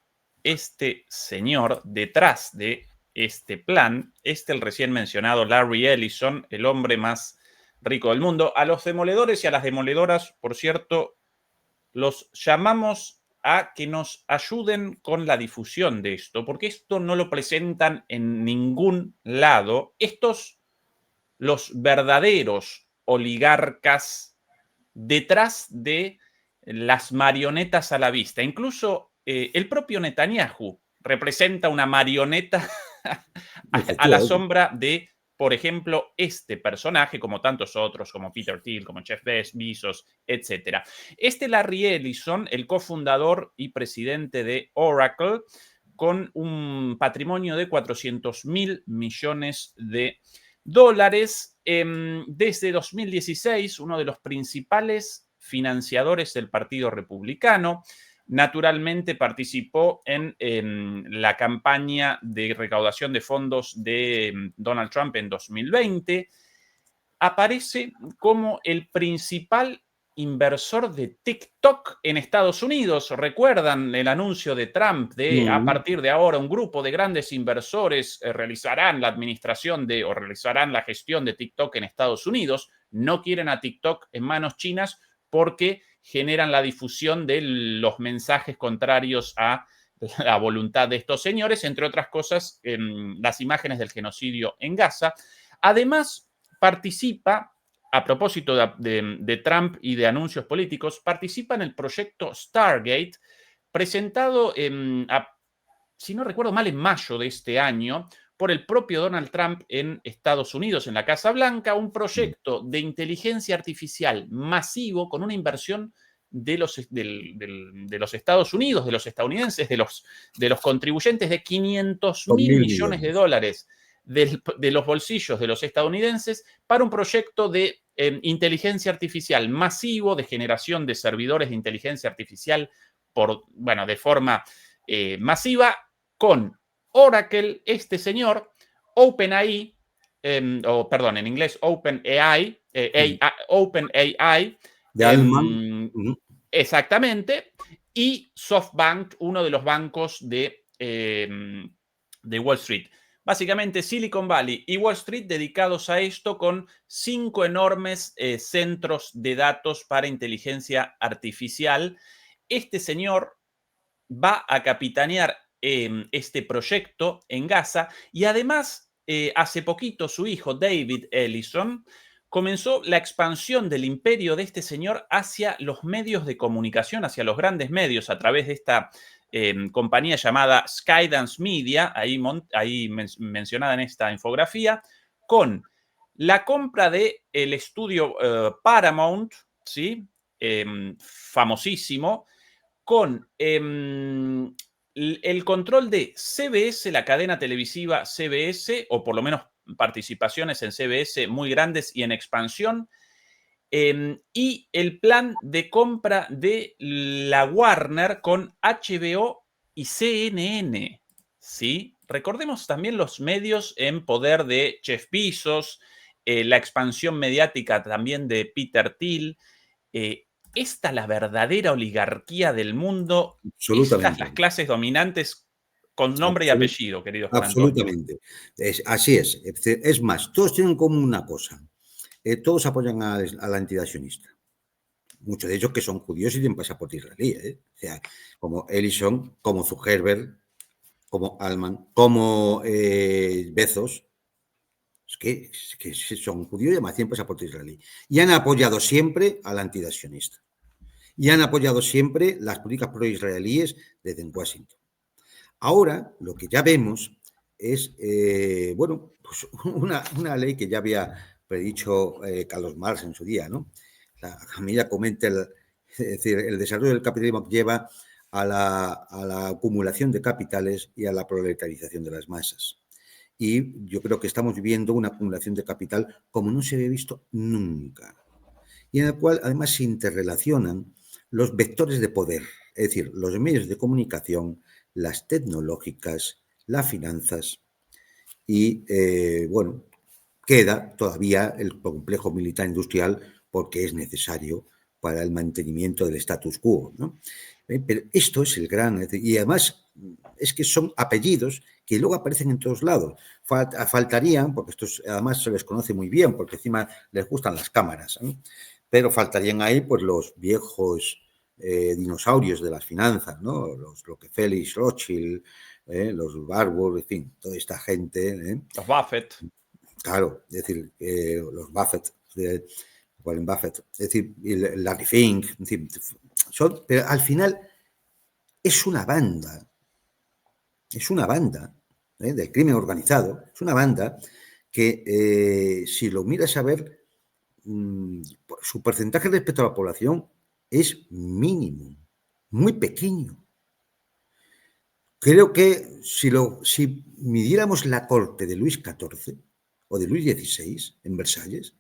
este señor detrás de este plan, el recién mencionado Larry Ellison, el hombre más rico del mundo. A los demoledores y a las demoledoras, por cierto, los llamamos a que nos ayuden con la difusión de esto, porque esto no lo presentan en ningún lado. Estos, los verdaderos oligarcas detrás de las marionetas a la vista. Incluso el propio Netanyahu representa una marioneta a la sombra de, por ejemplo, este personaje, como tantos otros, como Peter Thiel, como Jeff Bezos, etc. Larry Ellison, el cofundador y presidente de Oracle, con un patrimonio de 400.000 millones de dólares, desde 2016, uno de los principales financiadores del Partido Republicano. Naturalmente participó en la campaña de recaudación de fondos de Donald Trump en 2020. Aparece como el principal inversor de TikTok en Estados Unidos. ¿Recuerdan el anuncio de Trump de a partir de ahora un grupo de grandes inversores realizarán la administración de o realizarán la gestión de TikTok en Estados Unidos? No quieren a TikTok en manos chinas porque generan la difusión de los mensajes contrarios a la voluntad de estos señores, entre otras cosas, las imágenes del genocidio en Gaza. Además, participa, a propósito de Trump y de anuncios políticos, participa en el proyecto Stargate, presentado, si no recuerdo mal, en mayo de este año, por el propio Donald Trump en Estados Unidos, en la Casa Blanca, un proyecto de inteligencia artificial masivo con una inversión de los Estados Unidos, de los estadounidenses, de los contribuyentes, de 500.000 millones de dólares de los bolsillos de los estadounidenses para un proyecto de inteligencia artificial masivo, de generación de servidores de inteligencia artificial de forma masiva, con Oracle, este señor, OpenAI, en inglés OpenAI, OpenAI, de Altman. Exactamente, y SoftBank, uno de los bancos de Wall Street. Básicamente Silicon Valley y Wall Street dedicados a esto, con 5 enormes centros de datos para inteligencia artificial. Este señor va a capitanear este proyecto en Gaza y además hace poquito su hijo David Ellison comenzó la expansión del imperio de este señor hacia los medios de comunicación, hacia los grandes medios, a través de esta compañía llamada Skydance Media, ahí mencionada en esta infografía, con la compra del estudio Paramount, ¿sí? Famosísimo, con el control de CBS, la cadena televisiva CBS, o por lo menos participaciones en CBS muy grandes y en expansión, y el plan de compra de la Warner con HBO y CNN, ¿sí? Recordemos también los medios en poder de Jeff Bezos, la expansión mediática también de Peter Thiel. Esta la verdadera oligarquía del mundo. Estas las clases dominantes con nombre y apellido, querido Juan Antonio. Absolutamente. Así es. Es más, todos tienen como una cosa. Todos apoyan a la entidad sionista. Muchos de ellos que son judíos y tienen pasaporte israelí. O sea, como Ellison, como Zuckerberg, como Altman, como Bezos. Es que son judíos y además tienen pasaporte israelí. Y han apoyado siempre a la entidad sionista. y han apoyado siempre las políticas pro-israelíes desde Washington. Ahora lo que ya vemos es, bueno, pues una ley que ya había predicho Carlos Marx en su día, ¿no? La Camilla comenta, es decir, el desarrollo del capitalismo lleva a la acumulación de capitales y a la proletarización de las masas. Y yo creo que estamos viviendo una acumulación de capital como no se había visto nunca, y en el cual además se interrelacionan los vectores de poder, es decir, los medios de comunicación, las tecnológicas, las finanzas y, bueno, queda todavía el complejo militar industrial porque es necesario para el mantenimiento del status quo, ¿no? Pero esto es el gran, y además es que son apellidos que luego aparecen en todos lados. Faltarían, porque estos además se les conoce muy bien, porque encima les gustan las cámaras, ¿eh? Pero faltarían ahí pues los viejos dinosaurios de las finanzas, ¿no? Los Rockefeller, Rothschild, los Barbour, en fin, toda esta gente. Los Buffett. Claro, es decir, los Buffett, Warren Buffett, es decir, Larry Fink, es decir, pero al final es una banda del crimen organizado, es una banda que si lo miras a ver, su porcentaje respecto a la población es mínimo, muy pequeño. Creo que si midiéramos la corte de Luis XIV o de Luis XVI en Versalles,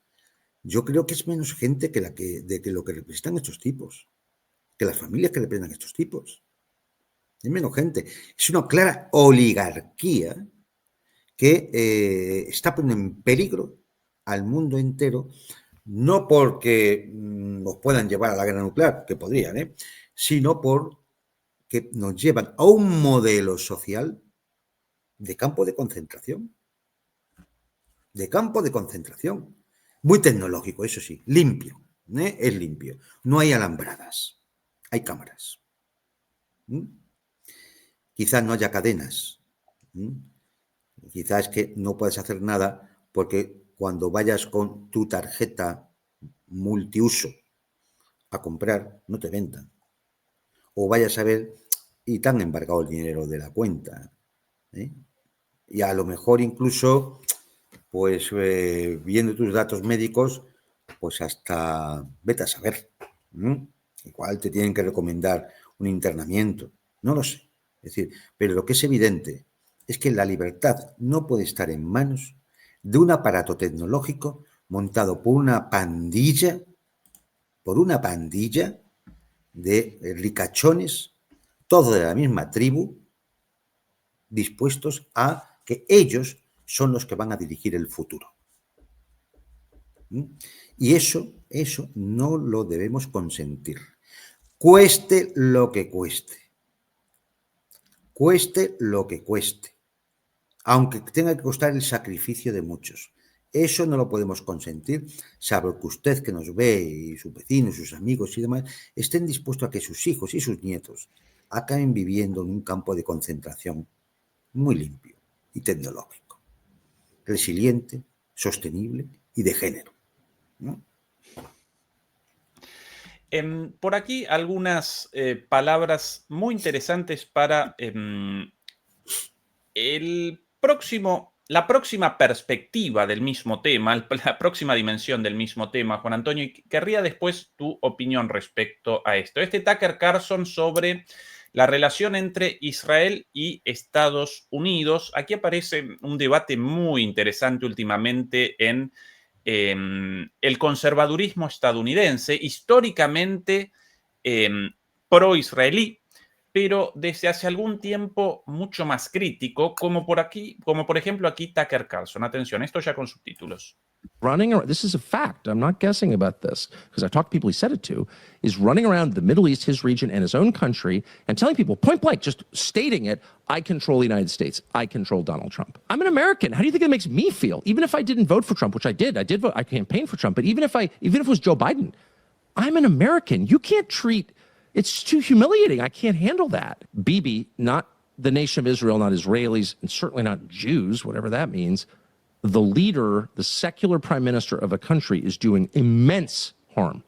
yo creo que es menos gente que lo que representan estos tipos, que las familias que representan estos tipos. Es menos gente. Es una clara oligarquía que está poniendo en peligro al mundo entero, no porque nos puedan llevar a la guerra nuclear, que podrían, sino porque nos llevan a un modelo social de campo de concentración. De campo de concentración. Muy tecnológico, eso sí, limpio, es limpio. No hay alambradas, hay cámaras. Quizás no haya cadenas. Quizás es que no puedes hacer nada porque cuando vayas con tu tarjeta multiuso a comprar, no te vendan. O vayas a ver y te han embargado el dinero de la cuenta. Y a lo mejor incluso, pues viendo tus datos médicos, pues hasta vete a saber. Igual te tienen que recomendar un internamiento. No lo sé. Es decir, pero lo que es evidente es que la libertad no puede estar en manos de un aparato tecnológico montado por una pandilla de ricachones, todos de la misma tribu, dispuestos a que ellos son los que van a dirigir el futuro. Y eso no lo debemos consentir. Cueste lo que cueste. Cueste lo que cueste. Aunque tenga que costar el sacrificio de muchos. Eso no lo podemos consentir, salvo que usted que nos ve y sus vecinos, sus amigos y demás, estén dispuestos a que sus hijos y sus nietos acaben viviendo en un campo de concentración muy limpio y tecnológico, resiliente, sostenible y de género, ¿no? Por aquí algunas palabras muy interesantes para la próxima perspectiva del mismo tema, la próxima dimensión del mismo tema, Juan Antonio, y querría después tu opinión respecto a esto. Tucker Carlson sobre la relación entre Israel y Estados Unidos. Aquí aparece un debate muy interesante últimamente en el conservadurismo estadounidense, históricamente pro-israelí, pero desde hace algún tiempo mucho más crítico, como por ejemplo aquí Tucker Carlson. Atención, esto ya con subtítulos. Running around, this is a fact, I'm not guessing about this, because I talked to people he said it to, is running around the Middle East, his region, and his own country, and telling people, point blank, just stating it, I control the United States, I control Donald Trump. I'm an American, how do you think it makes me feel? Even if I didn't vote for Trump, which I did vote, I campaigned for Trump, but even if it was Joe Biden, I'm an American. You can't treat, it's too humiliating, I can't handle that. Bibi, not the nation of Israel, not Israelis, and certainly not Jews, whatever that means, the leader, the secular prime minister of a country is doing immense harm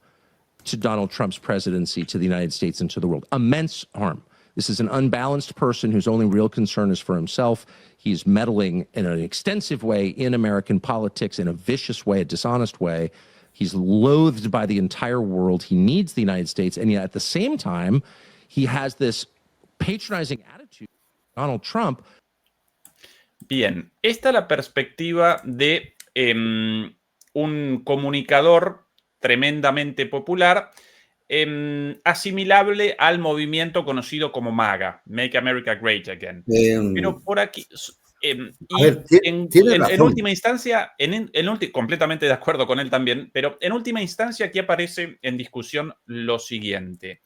to Donald Trump's presidency, to the United States, and to the world. Immense harm. This is an unbalanced person whose only real concern is for himself. He's meddling in an extensive way in American politics, in a vicious way, a dishonest way. He's loathed by the entire world. He needs the United States. And yet at the same time, he has this patronizing attitude, Donald Trump. Bien, esta es la perspectiva de un comunicador tremendamente popular, asimilable al movimiento conocido como MAGA, Make America Great Again. Pero por aquí, en última instancia, completamente de acuerdo con él también, pero en última instancia aquí aparece en discusión lo siguiente.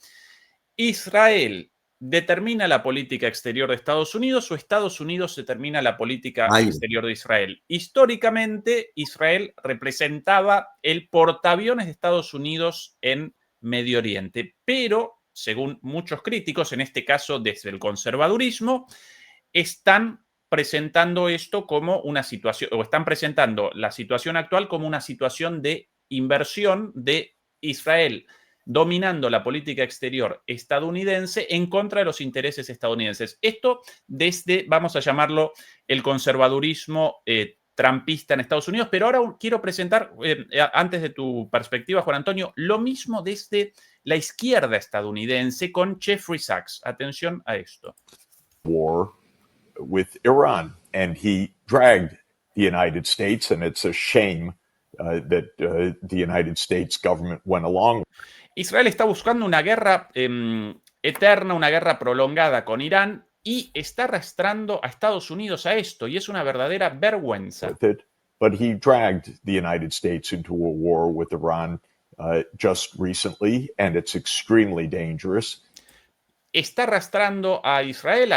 Israel ¿determina la política exterior de Estados Unidos o Estados Unidos determina la política exterior de Israel? Históricamente, Israel representaba el portaaviones de Estados Unidos en Medio Oriente, pero, según muchos críticos, en este caso desde el conservadurismo, están presentando esto como una situación, o están presentando la situación actual como una situación de inversión de Israel dominando la política exterior estadounidense en contra de los intereses estadounidenses. Esto desde, vamos a llamarlo, el conservadurismo trumpista en Estados Unidos, pero ahora quiero presentar, antes de tu perspectiva, Juan Antonio, lo mismo desde la izquierda estadounidense con Jeffrey Sachs. Atención a esto. War with Iran, and he dragged the United States, and it's a shame that the United States government went along. Israel está buscando una guerra eterna, una guerra prolongada con Irán y está arrastrando a Estados Unidos a esto, y es una verdadera vergüenza. But he dragged the United States into a war with Iran just recently, and it's extremely dangerous. Está arrastrando a Israel,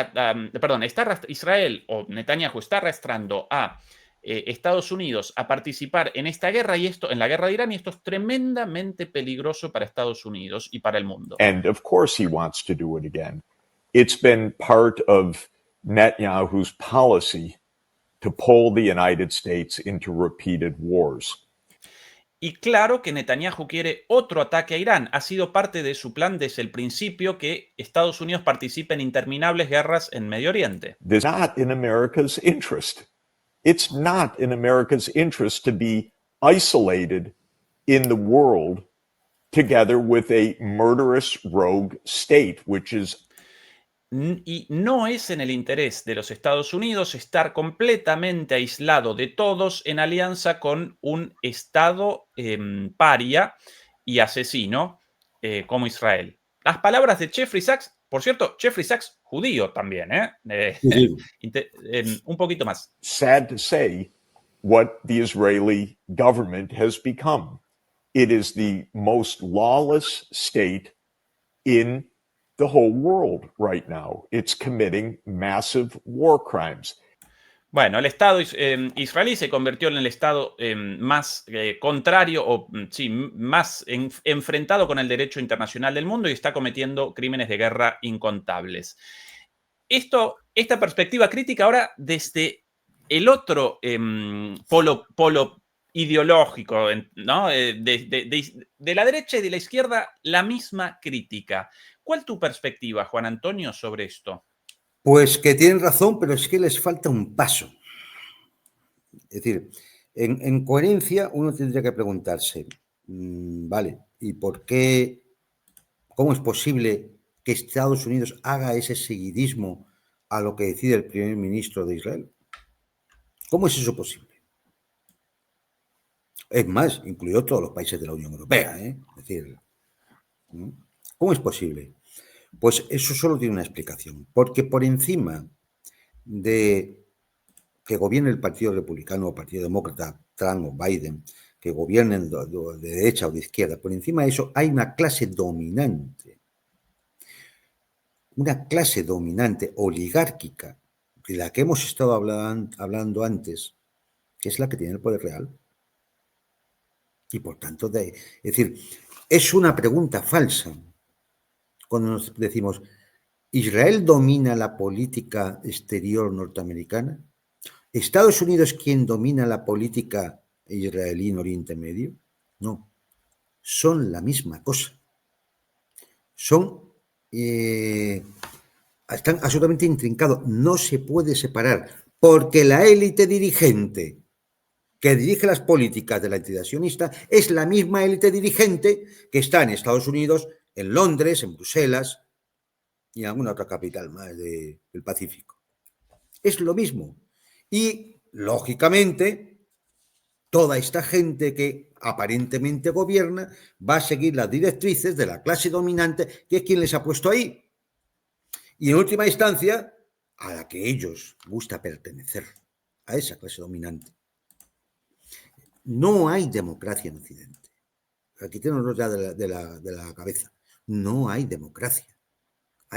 Israel o Netanyahu está arrastrando a Estados Unidos a participar en esta guerra y esto, en la guerra de Irán, y esto es tremendamente peligroso para Estados Unidos y para el mundo. And of course he wants to do it again. It's been part of Netanyahu's policy to pull the United States into repeated wars. Y claro que Netanyahu quiere otro ataque a Irán. Ha sido parte de su plan desde el principio que Estados Unidos participe en interminables guerras en Medio Oriente. This is not in America's interest. It's not in America's interest to be isolated in the world together with a murderous rogue state, which is. Y no es en el interés de los Estados Unidos estar completamente aislado de todos en alianza con un Estado paria y asesino como Israel. Las palabras de Jeffrey Sachs, por cierto, Jeffrey Sachs, judío también, un poquito más. Sad to say what the Israeli government has become. It is the most lawless state in the whole world right now. It's committing massive war crimes. Bueno, el Estado israelí se convirtió en el Estado más contrario o sí, más enfrentado con el derecho internacional del mundo y está cometiendo crímenes de guerra incontables. Esta perspectiva crítica ahora desde el otro polo ideológico, ¿no? De la derecha y de la izquierda, la misma crítica. ¿Cuál es tu perspectiva, Juan Antonio, sobre esto? Pues que tienen razón, pero es que les falta un paso. Es decir, en coherencia uno tendría que preguntarse, vale, ¿y por qué, cómo es posible que Estados Unidos haga ese seguidismo a lo que decide el primer ministro de Israel? ¿Cómo es eso posible? Es más, incluido todos los países de la Unión Europea, Es decir, ¿cómo es posible? Pues eso solo tiene una explicación, porque por encima de que gobierne el Partido Republicano o Partido Demócrata, Trump o Biden, que gobiernen de derecha o de izquierda, por encima de eso hay una clase dominante oligárquica, de la que hemos estado hablando antes, que es la que tiene el poder real. Y por tanto, es decir, es una pregunta falsa cuando nos decimos, ¿Israel domina la política exterior norteamericana? ¿Estados Unidos quien domina la política israelí en Oriente Medio? No. son la misma cosa. Están absolutamente intrincados. No se puede separar, porque la élite dirigente que dirige las políticas de la entidad sionista es la misma élite dirigente que está en Estados Unidos, en Londres, en Bruselas y en alguna otra capital más del Pacífico. Es lo mismo. Y, lógicamente, toda esta gente que aparentemente gobierna va a seguir las directrices de la clase dominante, que es quien les ha puesto ahí. Y, en última instancia, a la que ellos gusta pertenecer, a esa clase dominante. No hay democracia en Occidente. Quítenoslo ya de la cabeza. No hay democracia.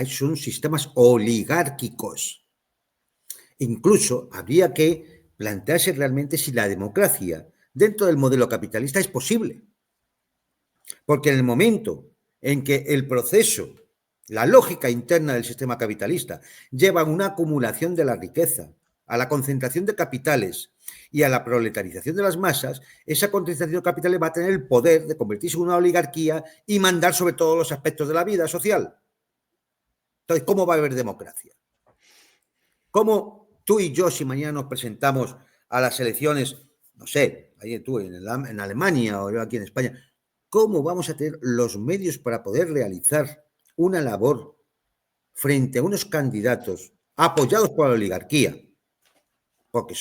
Son sistemas oligárquicos. Incluso habría que plantearse realmente si la democracia dentro del modelo capitalista es posible. Porque en el momento en que el proceso, la lógica interna del sistema capitalista lleva a una acumulación de la riqueza, a la concentración de capitales y a la proletarización de las masas, esa concentración de capitales va a tener el poder de convertirse en una oligarquía y mandar sobre todos los aspectos de la vida social. Entonces, ¿cómo va a haber democracia? ¿Cómo tú y yo, si mañana nos presentamos a las elecciones, no sé, ahí tú en Alemania o yo aquí en España, cómo vamos a tener los medios para poder realizar una labor frente a unos candidatos apoyados por la oligarquía? Porque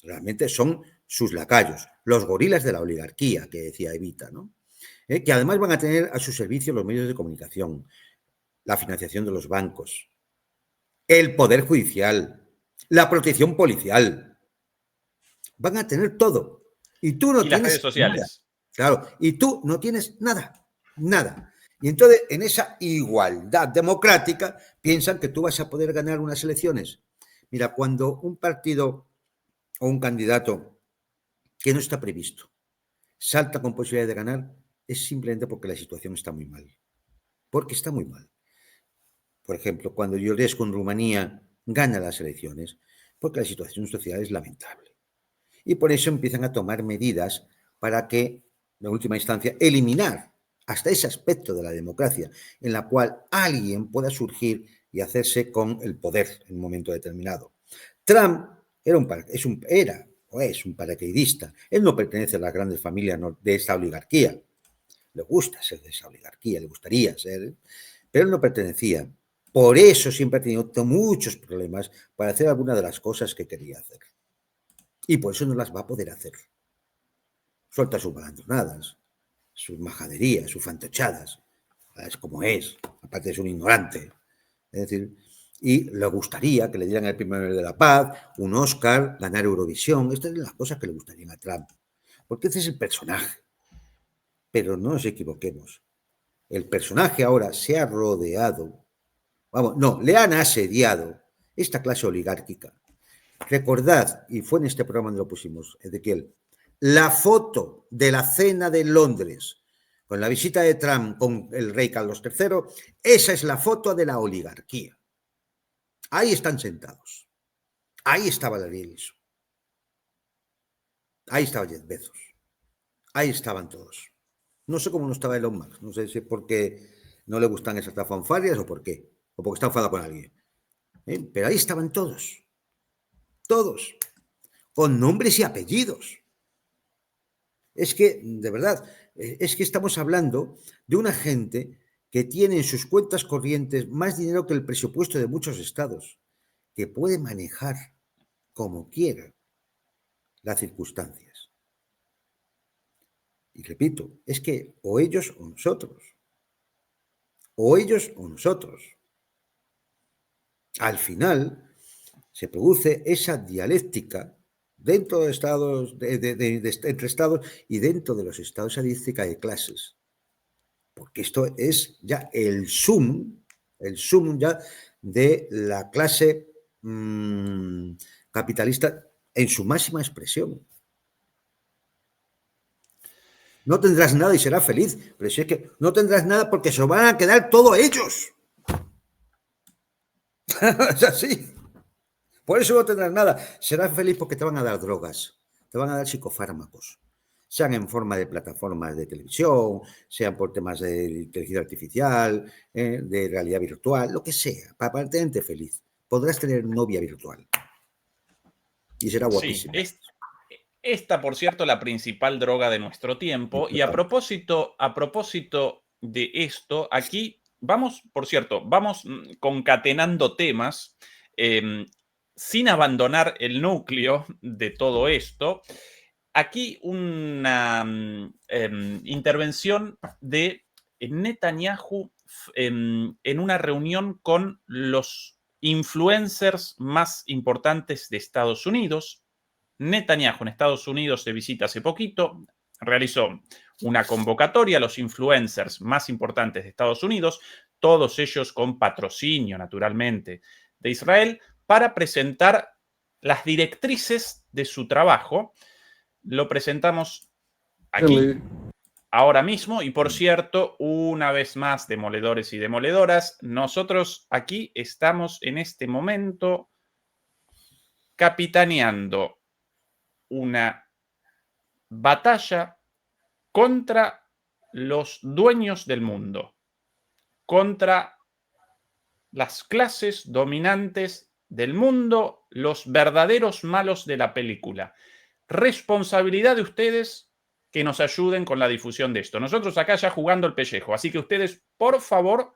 realmente son sus lacayos, los gorilas de la oligarquía, que decía Evita, ¿no? Que además van a tener a su servicio los medios de comunicación, la financiación de los bancos, el poder judicial, la protección policial. Van a tener todo. Y tú no y tienes las redes sociales. Nada. Claro, y tú no tienes nada. Y entonces, en esa igualdad democrática, piensan que tú vas a poder ganar unas elecciones. Mira, cuando un partido o un candidato que no está previsto salta con posibilidad de ganar, es simplemente porque la situación está muy mal. Porque está muy mal. Por ejemplo, cuando Iorescu en Rumanía gana las elecciones, porque la situación social es lamentable. Y por eso empiezan a tomar medidas para que, en última instancia, eliminar hasta ese aspecto de la democracia en la cual alguien pueda surgir y hacerse con el poder en un momento determinado. Trump es un paracaidista. Él no pertenece a las grandes familias de esta oligarquía. Le gusta ser de esa oligarquía, le gustaría ser, pero él no pertenecía. Por eso siempre ha tenido muchos problemas para hacer algunas de las cosas que quería hacer. Y por eso no las va a poder hacer. Suelta sus balandronadas, sus majaderías, sus fantochadas. Es como es, aparte es un ignorante. Es decir, y le gustaría que le dieran el Premio Nobel de la Paz, un Oscar, ganar Eurovisión. Estas son las cosas que le gustarían a Trump. Porque ese es el personaje. Pero no nos equivoquemos. El personaje ahora se ha rodeado, le han asediado esta clase oligárquica. Recordad, y fue en este programa donde lo pusimos, Ezequiel, la foto de la cena de Londres con la visita de Trump con el rey Carlos III, esa es la foto de la oligarquía. Ahí están sentados. Ahí estaba Larry Ellison. Ahí estaba Jeff Bezos. Ahí estaban todos. No sé cómo no estaba Elon Musk. No sé si es porque no le gustan esas fanfarrias o por qué. O porque está enfadado con alguien. Pero ahí estaban todos. Todos. Con nombres y apellidos. Es que, de verdad, es que estamos hablando de una gente que tiene en sus cuentas corrientes más dinero que el presupuesto de muchos estados, que puede manejar como quiera las circunstancias. Y repito, es que o ellos o nosotros. O ellos o nosotros. Al final se produce esa dialéctica dentro de estados, entre estados y dentro de los estados, esa dialéctica de clases. Porque esto es ya el sum ya de la clase capitalista en su máxima expresión. No tendrás nada y serás feliz, pero si es que no tendrás nada porque se lo van a quedar todos ellos. Es así. Por eso no tendrás nada. Serás feliz porque te van a dar drogas, te van a dar psicofármacos. sean en forma de plataformas de televisión, sean por temas de inteligencia artificial, de realidad virtual, lo que sea, para mantenerte feliz. Podrás tener novia virtual. Y será guapísima. Sí, esta, por cierto, la principal droga de nuestro tiempo. Y a propósito de esto, aquí vamos, por cierto, vamos concatenando temas sin abandonar el núcleo de todo esto. Aquí una intervención de Netanyahu en una reunión con los influencers más importantes de Estados Unidos. Netanyahu en Estados Unidos se visita hace poquito, realizó una convocatoria a los influencers más importantes de Estados Unidos, todos ellos con patrocinio, naturalmente, de Israel, para presentar las directrices de su trabajo. Lo presentamos aquí, ahora mismo, y por cierto, una vez más, demoledores y demoledoras, nosotros aquí estamos en este momento capitaneando una batalla contra los dueños del mundo, contra las clases dominantes del mundo, los verdaderos malos de la película. Responsabilidad de ustedes que nos ayuden con la difusión de esto. Nosotros acá ya jugando el pellejo, así que ustedes, por favor,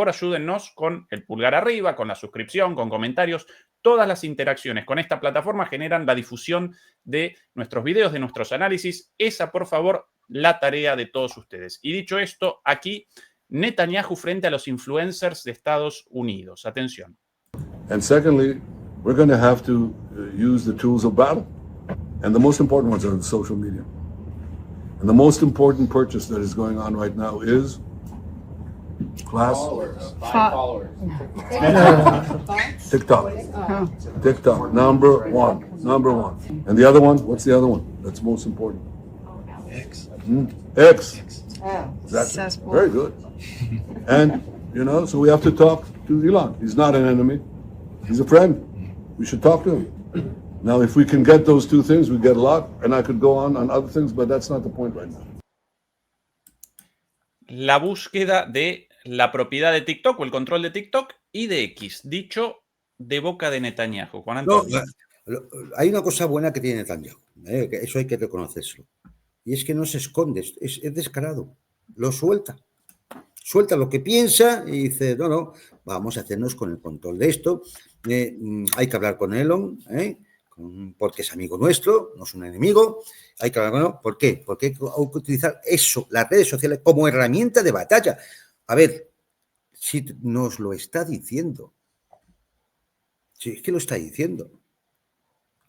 ayúdennos con el pulgar arriba, con la suscripción, con comentarios. Todas las interacciones con esta plataforma generan la difusión de nuestros videos, de nuestros análisis. Esa, por favor, la tarea de todos ustedes. Y dicho esto, aquí Netanyahu frente a los influencers de Estados Unidos. Atención. And secondly, we're going to have to use the tools of battle. And the most important ones are the social media. And the most important purchase that is going on right now is followers. TikTok. TikTok. Number one. And the other one, what's the other one? That's most important. X. X. That's very good. And, so we have to talk to Elon. He's not an enemy. He's a friend. We should talk to him. Now, if we can get those two things, we get a lot. And I could go on other things, but that's not the point right now. La búsqueda de la propiedad de TikTok o el control de TikTok y de X, dicho de boca de Netanyahu. Juan Antonio. No, hay una cosa buena que tiene Netanyahu, que eso hay que reconocerlo. Y es que no se esconde, es descarado. Lo suelta. Suelta lo que piensa y dice, no, vamos a hacernos con el control de esto. Hay que hablar con Elon, porque es amigo nuestro, no es un enemigo. Hay que hablar con él. ¿Por qué? Porque hay que utilizar eso, las redes sociales, como herramienta de batalla. A ver, si nos lo está diciendo. Si es que lo está diciendo.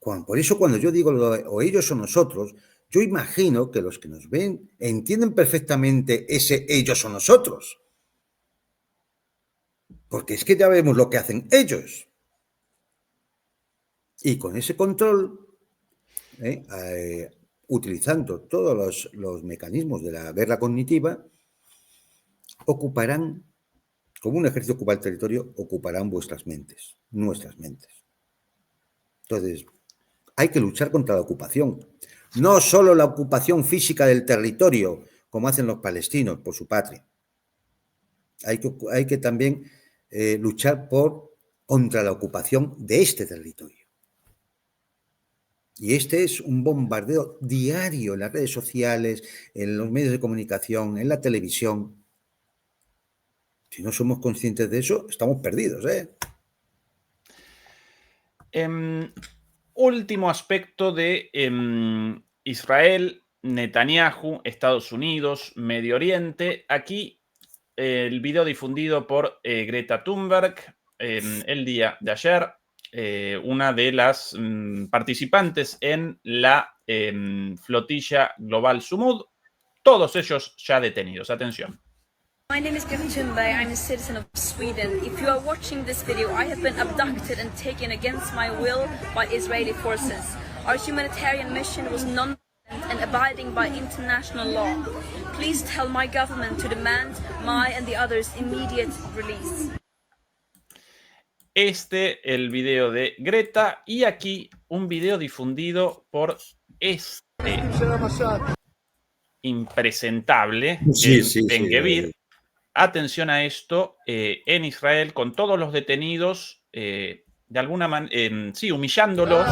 Por eso cuando yo digo o ellos o nosotros, yo imagino que los que nos ven entienden perfectamente ese ellos o nosotros. Porque es que ya vemos lo que hacen ellos. Y con ese control, utilizando todos los mecanismos de la guerra cognitiva, ocuparán, como un ejército ocupa el territorio, ocuparán vuestras mentes, nuestras mentes. Entonces, hay que luchar contra la ocupación. No solo la ocupación física del territorio, como hacen los palestinos por su patria. Hay que también luchar contra la ocupación de este territorio. Y este es un bombardeo diario en las redes sociales, en los medios de comunicación, en la televisión. Si no somos conscientes de eso, estamos perdidos, Último aspecto de Israel, Netanyahu, Estados Unidos, Medio Oriente. Aquí el video difundido por Greta Thunberg el día de ayer. Una de las participantes en la flotilla global Sumud, todos ellos ya detenidos. Atención. My name is Greta Thunberg. I'm a citizen of Sweden. If you are watching this video, I have been abducted and taken against my will by Israeli forces. Our humanitarian mission was non-violent and abiding by international law. Please tell my government to demand my and the others' immediate release. El video de Greta, y aquí un video difundido por impresentable, Sí, sí, Ben sí. Gvir. Atención a esto, en Israel, con todos los detenidos, de alguna manera, sí, humillándolos.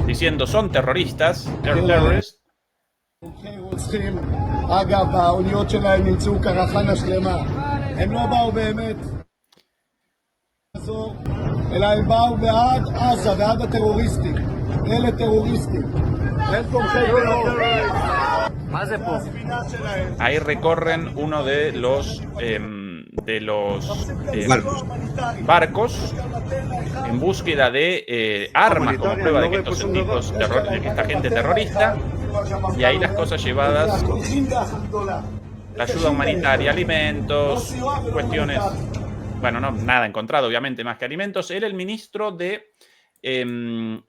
Diciendo son terroristas, they're terrorists. אגב, האוניות שלהם נמצאו קרחנה שלמה. הם לא באו באמת אלא הם באו בעד עזה, בעד הטרוריסטים. אלה טרוריסטים. הם תומכי טרור. מה זה פה? Ahí recorren uno de los barcos en búsqueda de armas como prueba de que estos tipos de que esta gente es terrorista, y ahí las cosas llevadas, la ayuda humanitaria, alimentos, cuestiones, bueno, no, nada encontrado obviamente más que alimentos. Era el ministro del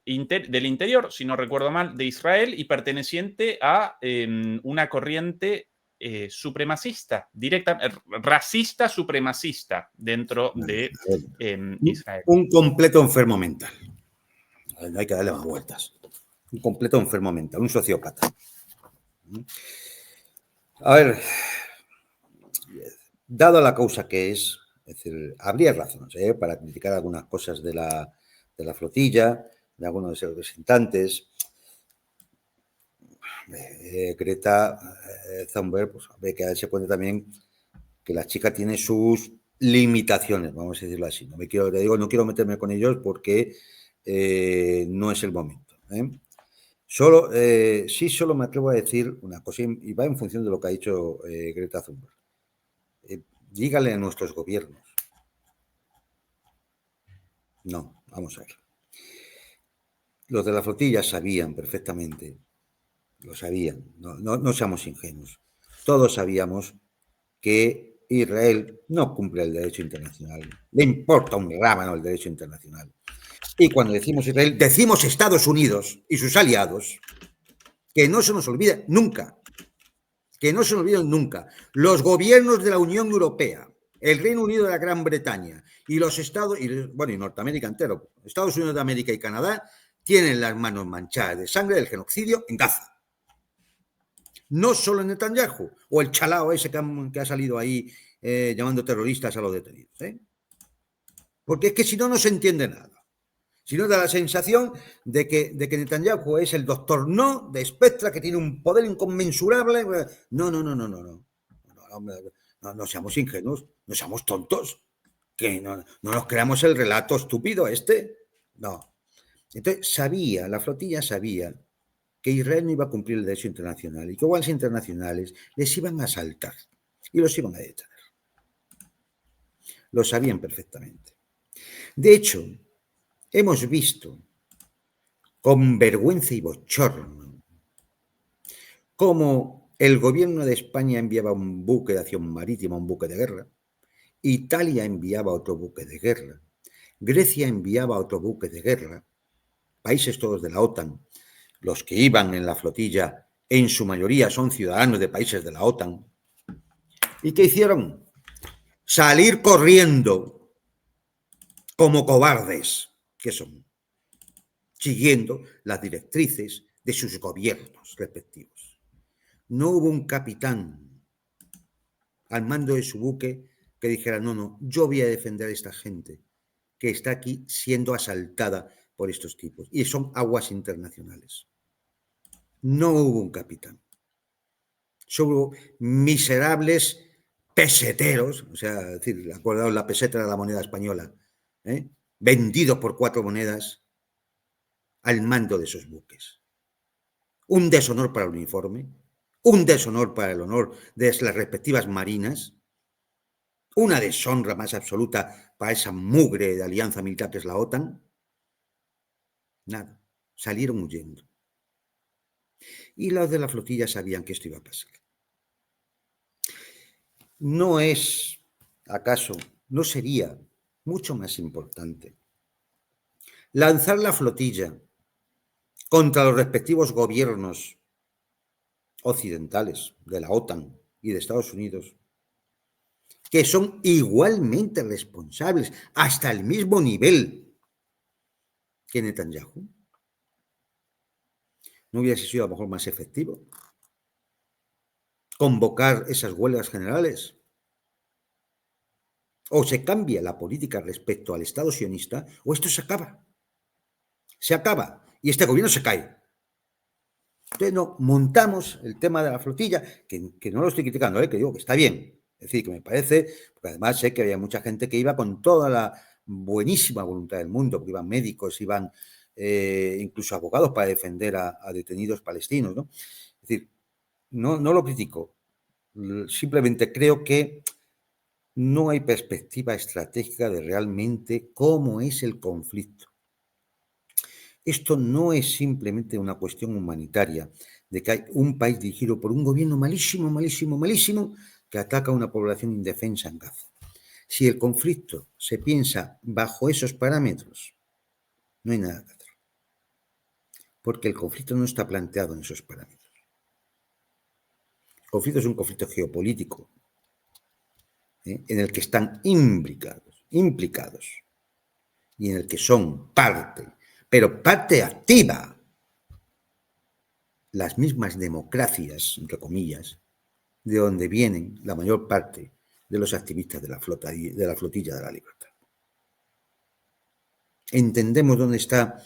Interior, si no recuerdo mal, de Israel, y perteneciente a una corriente supremacista, directa, racista supremacista dentro de Israel. Un completo enfermo mental. Hay que darle más vueltas. Un completo enfermo mental, un sociópata. A ver, dado la causa que es decir, habría razones para criticar algunas cosas de la flotilla, de algunos de sus representantes. Greta Thunberg, pues hay que darse cuenta también que la chica tiene sus limitaciones, vamos a decirlo así. No quiero meterme con ellos porque no es el momento. Solo me atrevo a decir una cosa, y va en función de lo que ha dicho Greta Thunberg. Dígale a nuestros gobiernos. No, vamos a ver. Los de la flotilla sabían perfectamente. Lo sabían, no seamos ingenuos. Todos sabíamos que Israel no cumple el derecho internacional. Le importa un rábano el derecho internacional. Y cuando decimos Israel, decimos Estados Unidos y sus aliados, que no se nos olvide nunca. Que no se nos olviden nunca. Los gobiernos de la Unión Europea, el Reino Unido de la Gran Bretaña y los Estados, y Norteamérica entero, Estados Unidos de América y Canadá, tienen las manos manchadas de sangre del genocidio en Gaza. No solo en Netanyahu o el chalao ese que ha salido ahí llamando terroristas a los detenidos. Porque es que si no, no se entiende nada. Si no, da la sensación de que Netanyahu es el doctor No de Spectra, que tiene un poder inconmensurable. No seamos ingenuos, no seamos tontos, que no nos creamos el relato estúpido este. No. Entonces, la flotilla sabía que Israel no iba a cumplir el derecho internacional y que guardias internacionales les iban a asaltar y los iban a detener. Lo sabían perfectamente. De hecho, hemos visto con vergüenza y bochorno cómo el gobierno de España enviaba un buque de acción marítima, un buque de guerra, Italia enviaba otro buque de guerra, Grecia enviaba otro buque de guerra, países todos de la OTAN. Los que iban en la flotilla, en su mayoría son ciudadanos de países de la OTAN. ¿Y qué hicieron? Salir corriendo como cobardes, que son, siguiendo las directrices de sus gobiernos respectivos. No hubo un capitán al mando de su buque que dijera, no, yo voy a defender a esta gente que está aquí siendo asaltada por estos tipos. Y son aguas internacionales. No hubo un capitán. Solo miserables peseteros, o sea, decir, acordaos, la peseta de la moneda española, vendidos por 4 monedas al mando de esos buques. Un deshonor para el uniforme, un deshonor para el honor de las respectivas marinas, una deshonra más absoluta para esa mugre de alianza militar que es la OTAN. Nada, salieron huyendo. Y los de la flotilla sabían que esto iba a pasar. ¿No es, acaso, no sería mucho más importante lanzar la flotilla contra los respectivos gobiernos occidentales de la OTAN y de Estados Unidos, que son igualmente responsables hasta el mismo nivel que Netanyahu? ¿No hubiese sido a lo mejor más efectivo convocar esas huelgas generales? O se cambia la política respecto al Estado sionista, o esto se acaba. Se acaba y este gobierno se cae. Entonces, no, montamos el tema de la flotilla, que no lo estoy criticando, que digo que está bien. Es decir, que me parece, porque además sé que había mucha gente que iba con toda la buenísima voluntad del mundo, porque iban médicos, iban incluso abogados para defender a detenidos palestinos, ¿no? Es decir, no lo critico, simplemente creo que no hay perspectiva estratégica de realmente cómo es el conflicto. Esto no es simplemente una cuestión humanitaria, de que hay un país dirigido por un gobierno malísimo, malísimo, malísimo, que ataca a una población indefensa en Gaza. Si el conflicto se piensa bajo esos parámetros, no hay nada que hacer. Porque el conflicto no está planteado en esos parámetros. El conflicto es un conflicto geopolítico, en el que están implicados, y en el que son parte, pero parte activa, las mismas democracias, entre comillas, de donde vienen la mayor parte de los activistas de la flotilla de la libertad. Entendemos dónde está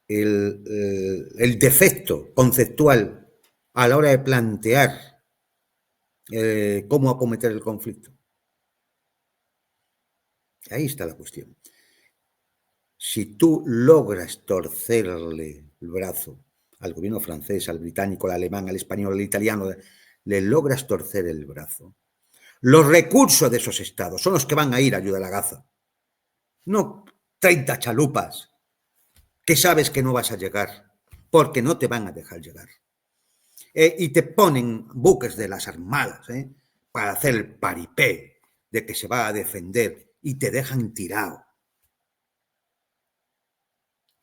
el defecto conceptual a la hora de plantear cómo acometer el conflicto. Ahí está la cuestión. Si tú logras torcerle el brazo al gobierno francés, al británico, al alemán, al español, al italiano, le logras torcer el brazo, los recursos de esos estados son los que van a ir a ayudar a Gaza. No 30 chalupas que sabes que no vas a llegar porque no te van a dejar llegar. Y te ponen buques de las armadas para hacer el paripé de que se va a defender y te dejan tirado.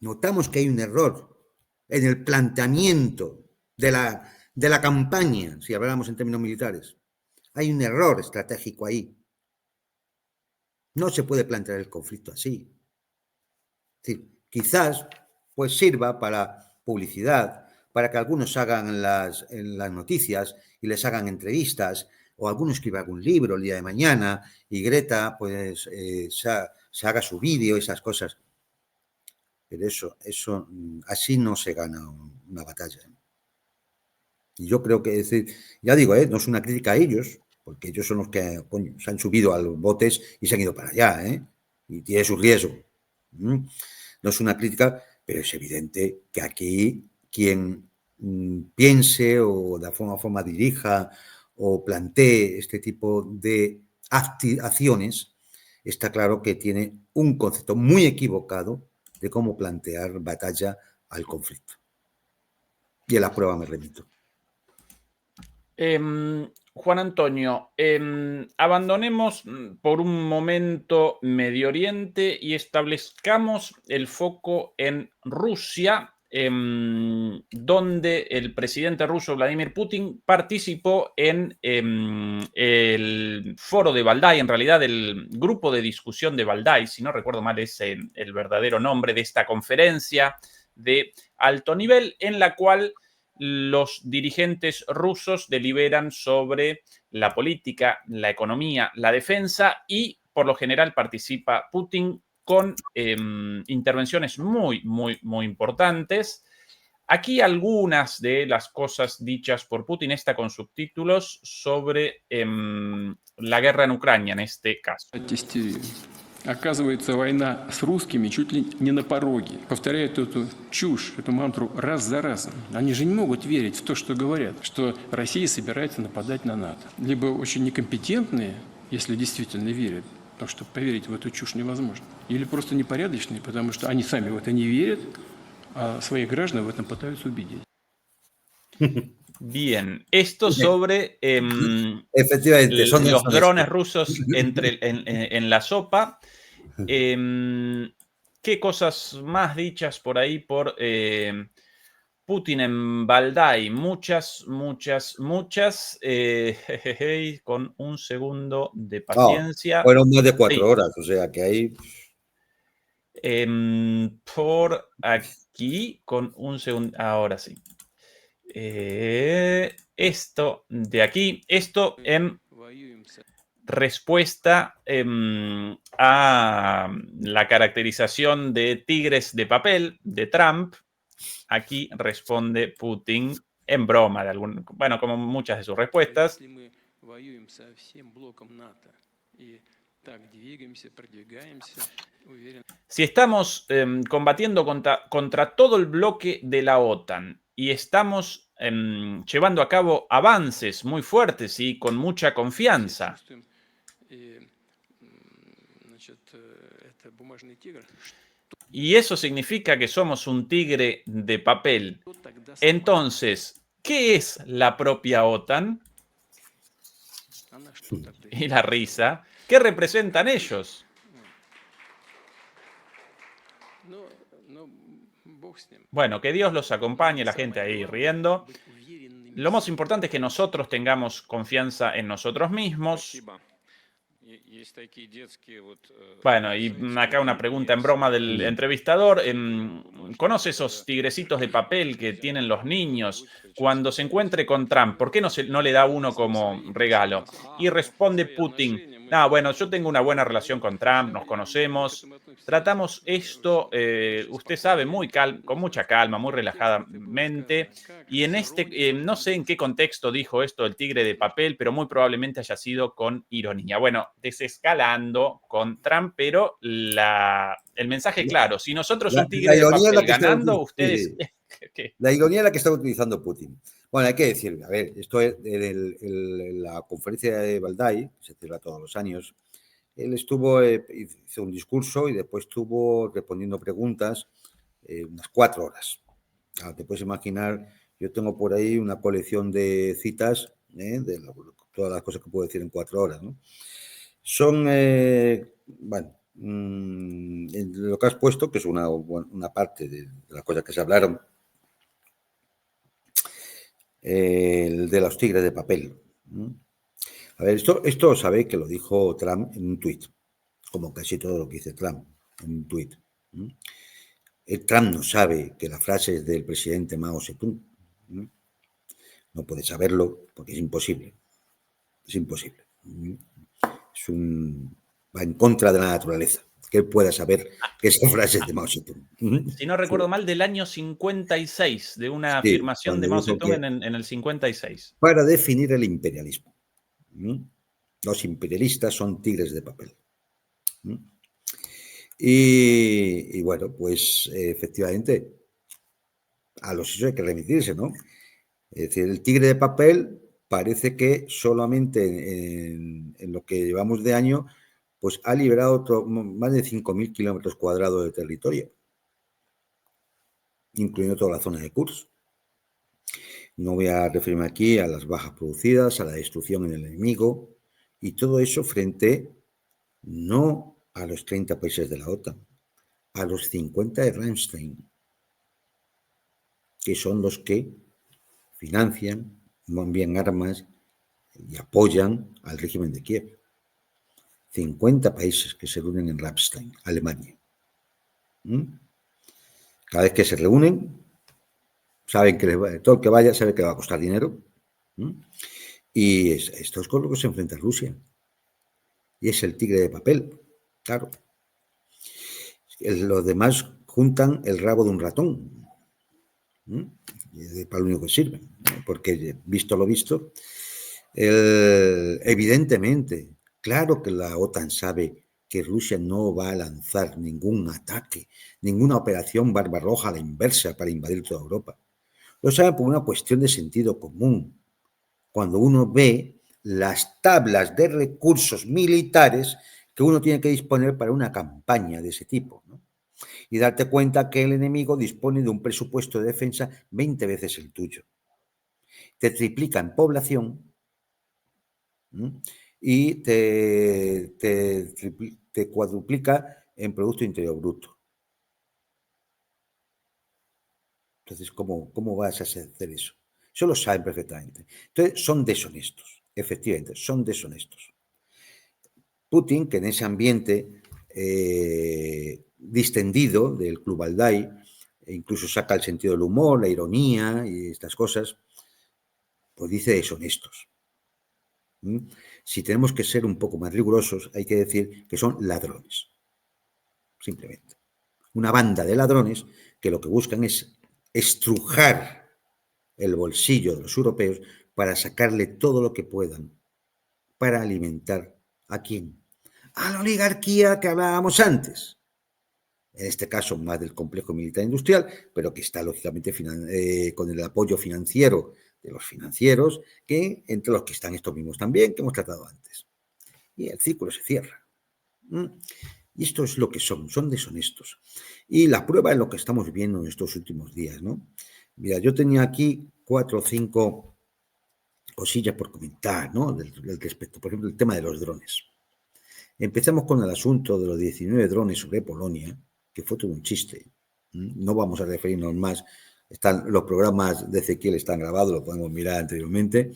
Notamos que hay un error en el planteamiento de la campaña, si habláramos en términos militares. Hay un error estratégico ahí. No se puede plantear el conflicto así. Es decir, quizás pues sirva para publicidad, para que algunos hagan en las noticias y les hagan entrevistas, o alguno escriba algún libro el día de mañana y Greta pues se haga su vídeo, esas cosas. Pero eso así no se gana una batalla. Y yo creo que, es decir, ya digo, no es una crítica a ellos, porque ellos son los que se han subido a los botes y se han ido para allá, y tiene su riesgo. No es una crítica, pero es evidente que aquí quien piense o de alguna forma dirija o plantee este tipo de acciones, está claro que tiene un concepto muy equivocado de cómo plantear batalla al conflicto. Y a la prueba me remito. Juan Antonio, abandonemos por un momento Medio Oriente y establezcamos el foco en Rusia, donde el presidente ruso Vladimir Putin participó en el foro de Valdai, en realidad el grupo de discusión de Valdai, si no recuerdo mal es el verdadero nombre de esta conferencia de alto nivel, en la cual los dirigentes rusos deliberan sobre la política, la economía, la defensa y por lo general participa Putin con intervenciones muy, muy, muy importantes. Aquí algunas de las cosas dichas por Putin, esta con subtítulos sobre la guerra en Ucrania en este caso. Оказывается, война с русскими чуть ли не на пороге. Повторяют эту чушь, эту мантру раз за разом. Они же не могут верить в то, что говорят, что Россия собирается нападать на НАТО. Либо очень некомпетентные, если действительно верят, потому что поверить в эту чушь невозможно. Или просто непорядочные, потому что они сами в это не верят, а своих граждан в этом пытаются убедить. Bien, esto sobre efectivamente, son los drones rusos en la sopa. ¿Qué cosas más dichas por ahí por Putin en Valdai? Muchas, muchas, muchas. Con un segundo de paciencia. Fueron más de 4 horas, o sea que ahí... Por aquí, con un segundo, ahora sí. Esto de aquí, esto en respuesta a la caracterización de tigres de papel de Trump. Aquí responde Putin en broma, bueno, como muchas de sus respuestas. Si estamos combatiendo contra todo el bloque de la OTAN y estamos llevando a cabo avances muy fuertes y con mucha confianza, y eso significa que somos un tigre de papel, entonces, ¿qué es la propia OTAN? Y la risa. ¿Qué representan ellos? Bueno, que Dios los acompañe, la gente ahí riendo. Lo más importante es que nosotros tengamos confianza en nosotros mismos. Bueno, y acá una pregunta en broma del entrevistador. ¿Conoce esos tigrecitos de papel que tienen los niños? Cuando se encuentre con Trump, ¿por qué no le da uno como regalo? Y responde Putin, bueno, yo tengo una buena relación con Trump, nos conocemos, tratamos esto, usted sabe, con mucha calma, muy relajadamente, y en no sé en qué contexto dijo esto el tigre de papel, pero muy probablemente haya sido con ironía. Bueno, desescalando con Trump, pero el mensaje claro, si nosotros un tigre de papel ganando, ustedes... La ironía es la que está utilizando Putin. Bueno, hay que decir, a ver, esto es en la conferencia de Valdai, se celebra todos los años, él hizo un discurso y después estuvo respondiendo preguntas unas 4 horas. Te puedes imaginar, yo tengo por ahí una colección de citas de todas las cosas que puedo decir en 4 horas, ¿no? Son, bueno, lo que has puesto, que es una parte de las cosas que se hablaron, el de los tigres de papel. A ver, esto sabéis que lo dijo Trump en un tuit, como casi todo lo que dice Trump en un tuit. Trump no sabe que la frase es del presidente Mao Zedong. No puede saberlo porque es imposible. Es imposible. Va en contra de la naturaleza, que él pueda saber que esa frase es de Mao Zedong. Si no recuerdo mal, del año 56, de una afirmación de Mao Zedong en el 56. Para definir el imperialismo. Los imperialistas son tigres de papel. Y bueno, pues efectivamente, a los hechos hay que remitirse, ¿no? Es decir, el tigre de papel parece que solamente en lo que llevamos de año, pues ha liberado más de 5.000 kilómetros cuadrados de territorio, incluyendo toda la zona de Kursk. No voy a referirme aquí a las bajas producidas, a la destrucción en el enemigo, y todo eso frente no a los 30 países de la OTAN, a los 50 de Rammstein, que son los que financian, envían armas y apoyan al régimen de Kiev. 50 países que se reúnen en Rammstein, Alemania. Cada vez que se reúnen, saben que todo el que vaya sabe que le va a costar dinero. Y esto es con lo que se enfrenta Rusia. Y es el tigre de papel, claro. Los demás juntan el rabo de un ratón. Para lo único que sirve. Porque, visto lo visto, evidentemente, claro que la OTAN sabe que Rusia no va a lanzar ningún ataque, ninguna operación Barbarroja a la inversa para invadir toda Europa. Lo saben por una cuestión de sentido común. Cuando uno ve las tablas de recursos militares que uno tiene que disponer para una campaña de ese tipo, ¿no? Y darte cuenta que el enemigo dispone de un presupuesto de defensa 20 veces el tuyo. Te triplica en población y te cuadruplica en Producto Interior Bruto. Entonces, ¿cómo vas a hacer eso? Eso lo saben perfectamente. Entonces, son deshonestos. Efectivamente, son deshonestos. Putin, que en ese ambiente distendido del Club Aldai, e incluso saca el sentido del humor, la ironía y estas cosas, pues dice deshonestos. Si tenemos que ser un poco más rigurosos, hay que decir que son ladrones, simplemente. Una banda de ladrones que lo que buscan es estrujar el bolsillo de los europeos para sacarle todo lo que puedan para alimentar ¿a quién? A la oligarquía que hablábamos antes. En este caso más del complejo militar industrial, pero que está lógicamente con el apoyo financiero de los financieros, que entre los que están estos mismos también, que hemos tratado antes. Y el círculo se cierra. Y esto es lo que son deshonestos. Y la prueba es lo que estamos viendo en estos últimos días, ¿no? Mira, yo tenía aquí 4 o 5 cosillas por comentar, ¿no? Del respecto, por ejemplo, el tema de los drones. Empezamos con el asunto de los 19 drones sobre Polonia, que fue todo un chiste. No vamos a referirnos más, los programas de Ezequiel están grabados, lo podemos mirar anteriormente,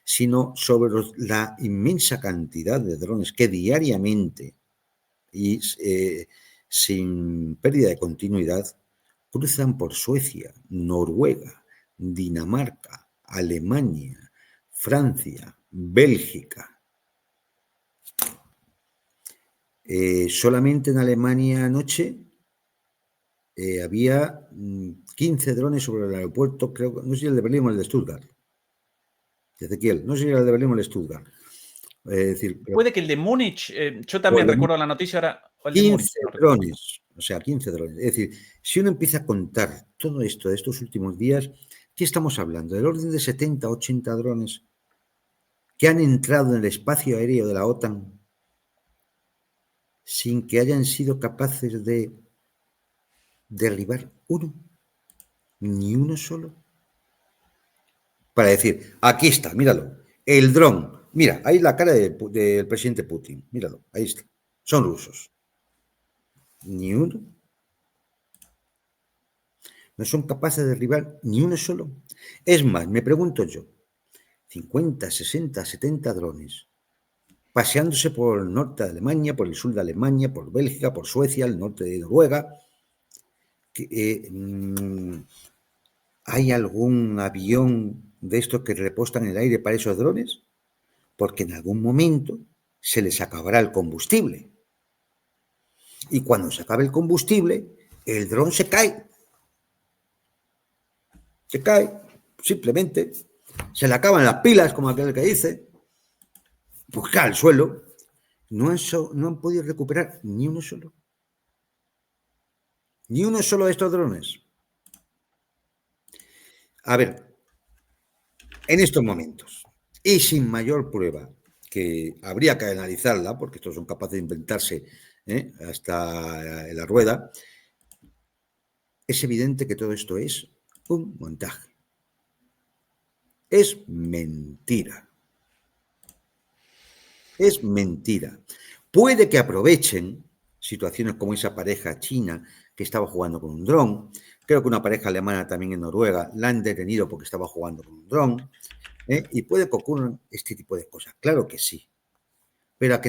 sino sobre la inmensa cantidad de drones que diariamente y sin pérdida de continuidad cruzan por Suecia, Noruega, Dinamarca, Alemania, Francia, Bélgica. Solamente en Alemania anoche había 15 drones sobre el aeropuerto, creo, no sé si el de Berlín o el de Stuttgart. Ezequiel, no sé si era el de Berlín o el de Stuttgart. Puede que el de Múnich, yo también recuerdo la noticia ahora. 15 drones, o sea, 15 drones. Es decir, si uno empieza a contar todo esto de estos últimos días, ¿qué estamos hablando? Del orden de 70, 80 drones que han entrado en el espacio aéreo de la OTAN sin que hayan sido capaces de derribar uno, ni uno solo. Para decir, aquí está, míralo, el dron. Mira, ahí la cara del presidente Putin, míralo, ahí está. Son rusos. Ni uno. No son capaces de derribar ni uno solo. Es más, me pregunto yo, 50, 60, 70 drones paseándose por el norte de Alemania, por el sur de Alemania, por Bélgica, por Suecia, el norte de Noruega. ¿Hay algún avión de estos que repostan en el aire para esos drones? Porque en algún momento se les acabará el combustible. Y cuando se acabe el combustible, el dron se cae. Se cae, simplemente. Se le acaban las pilas, como aquel que dice. Pues cae al suelo. No han podido recuperar ni uno solo. Ni uno solo de estos drones. A ver, en estos momentos, y sin mayor prueba, que habría que analizarla, porque estos son capaces de inventarse hasta en la rueda, es evidente que todo esto es un montaje. Es mentira. Es mentira. Puede que aprovechen situaciones como esa pareja china que estaba jugando con un dron. Creo que una pareja alemana también en Noruega la han detenido porque estaba jugando con un dron. Y puede que ocurran este tipo de cosas. Claro que sí. Pero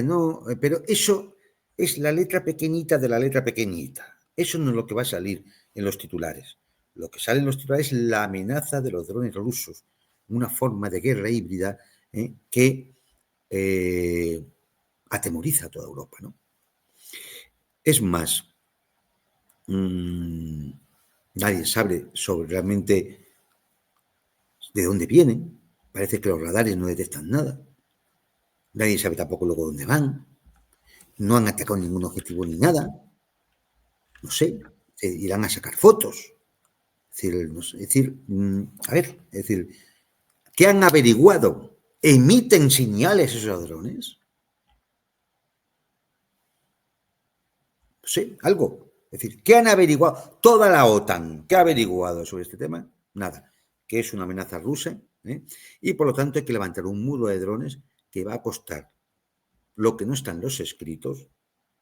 eso es la letra pequeñita de la letra pequeñita. Eso no es lo que va a salir en los titulares. Lo que sale en los titulares es la amenaza de los drones rusos. Una forma de guerra híbrida que atemoriza a toda Europa, ¿no? Es más, nadie sabe sobre realmente de dónde vienen. Parece que los radares no detectan nada. Nadie sabe tampoco luego dónde van. No han atacado ningún objetivo ni nada. No sé, irán a sacar fotos. ¿Qué han averiguado? ¿Emiten señales esos drones? No sé, algo. Es decir, ¿qué han averiguado? Toda la OTAN, ¿qué ha averiguado sobre este tema? Nada. Que es una amenaza rusa, y por lo tanto hay que levantar un muro de drones que va a costar lo que no está en los escritos,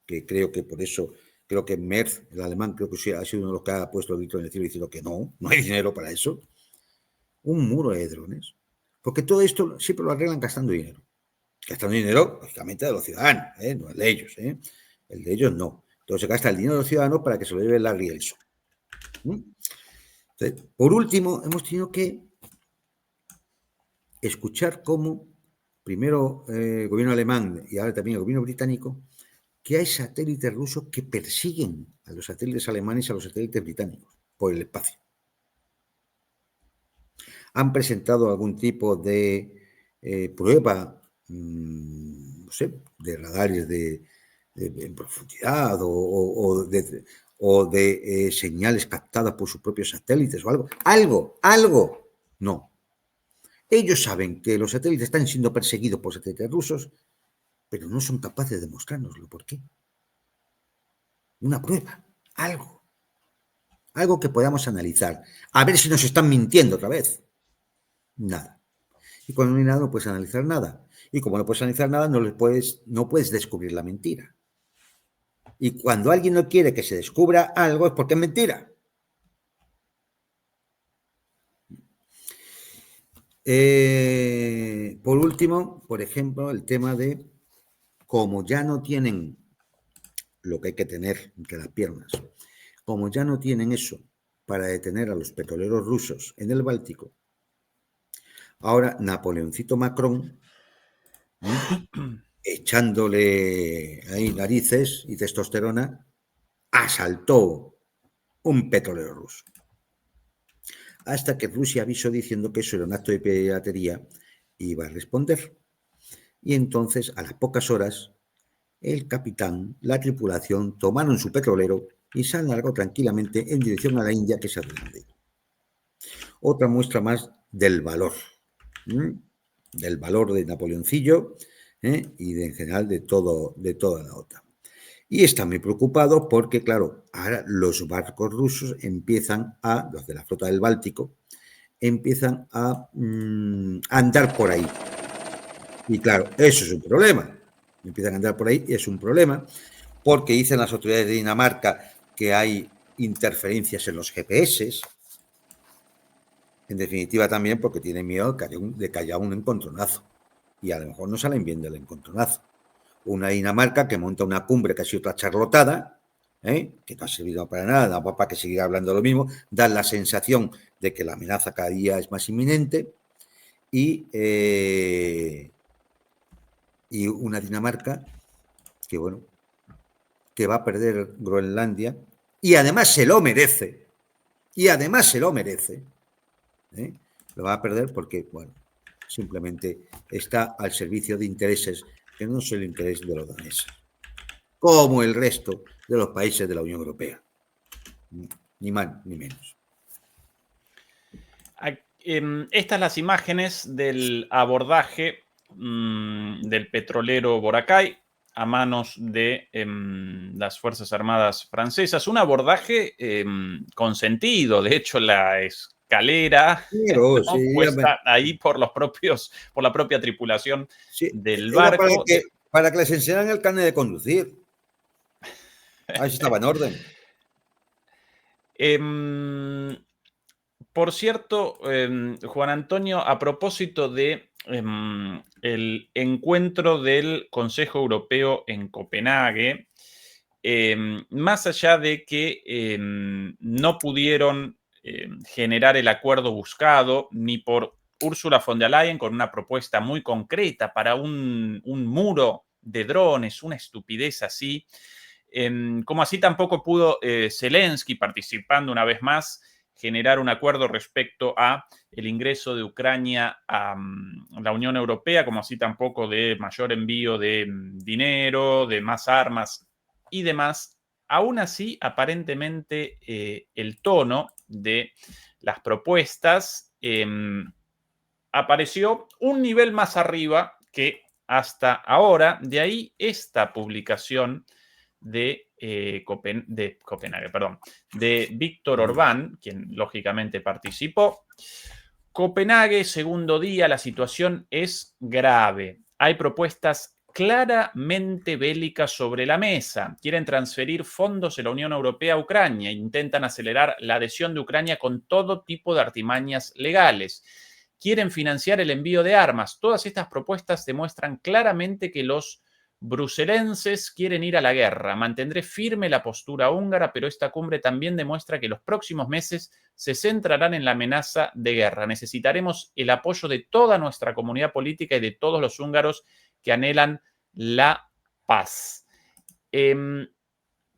que creo que por eso, creo que Merz, el alemán, creo que ha sido uno de los que ha puesto el grito en el cielo diciendo que no hay dinero para eso. Un muro de drones. Porque todo esto siempre lo arreglan gastando dinero. Gastando dinero, lógicamente, de los ciudadanos, no el de ellos. El de ellos no. Entonces se gasta el dinero de los ciudadanos para que se lo lleve Larry Ellison. Entonces, por último, hemos tenido que escuchar cómo, primero el gobierno alemán y ahora también el gobierno británico, que hay satélites rusos que persiguen a los satélites alemanes y a los satélites británicos por el espacio. Han presentado algún tipo de prueba, no sé, de radares en profundidad o de señales captadas por sus propios satélites o algo. Algo. No. Ellos saben que los satélites están siendo perseguidos por satélites rusos, pero no son capaces de mostrárnoslo. ¿Por qué? Una prueba, algo. Algo que podamos analizar. A ver si nos están mintiendo otra vez. Nada. Y cuando no hay nada, no puedes analizar nada. Y como no puedes analizar nada, no puedes descubrir la mentira. Y cuando alguien no quiere que se descubra algo es porque es mentira. Por último, por ejemplo, el tema de como ya no tienen lo que hay que tener entre las piernas, como ya no tienen eso para detener a los petroleros rusos en el Báltico, ahora Napoleoncito Macron, echándole ahí narices y testosterona, asaltó un petrolero ruso. Hasta que Rusia avisó diciendo que eso era un acto de piratería y iba a responder. Y entonces, a las pocas horas, el capitán, la tripulación, tomaron su petrolero y se han largado tranquilamente en dirección a la India, que se adelante. Otra muestra más del valor de Napoleoncillo y en general de toda la OTAN. Y está muy preocupado porque, claro, ahora los barcos rusos los de la flota del Báltico, empiezan a andar por ahí. Y claro, eso es un problema. Empiezan a andar por ahí y es un problema porque dicen las autoridades de Dinamarca que hay interferencias en los GPS. En definitiva también porque tienen miedo de que haya un encontronazo. Y a lo mejor no salen bien del encontronazo. Una Dinamarca que monta una cumbre que ha sido otra charlotada, que no ha servido para nada, para que siga hablando lo mismo, da la sensación de que la amenaza cada día es más inminente y una Dinamarca que, bueno, que va a perder Groenlandia y además se lo merece. Lo va a perder porque, bueno, simplemente está al servicio de intereses que no es el interés de los daneses, como el resto de los países de la Unión Europea. Ni más ni menos. Estas las imágenes del abordaje del petrolero Boracay a manos de las Fuerzas Armadas francesas. Un abordaje consentido. De hecho, la escalera puesta ahí por la propia tripulación del barco. Para que les enseñaran el carnet de conducir. Ahí estaba en orden. Por cierto, Juan Antonio, a propósito de el encuentro del Consejo Europeo en Copenhague, más allá de que no pudieron generar el acuerdo buscado, ni por Ursula von der Leyen con una propuesta muy concreta para un muro de drones, una estupidez así, como así tampoco pudo Zelensky, participando una vez más, generar un acuerdo respecto a el ingreso de Ucrania a la Unión Europea, como así tampoco de mayor envío de dinero, de más armas y demás. Aún así, aparentemente, el tono de las propuestas apareció un nivel más arriba que hasta ahora. De ahí esta publicación de Víctor Orbán, quien lógicamente participó. Copenhague, segundo día, la situación es grave. Hay propuestas claramente bélicas sobre la mesa. Quieren transferir fondos de la Unión Europea a Ucrania. Intentan acelerar la adhesión de Ucrania con todo tipo de artimañas legales. Quieren financiar el envío de armas. Todas estas propuestas demuestran claramente que los bruselenses quieren ir a la guerra. Mantendré firme la postura húngara, pero esta cumbre también demuestra que los próximos meses se centrarán en la amenaza de guerra. Necesitaremos el apoyo de toda nuestra comunidad política y de todos los húngaros que anhelan la paz.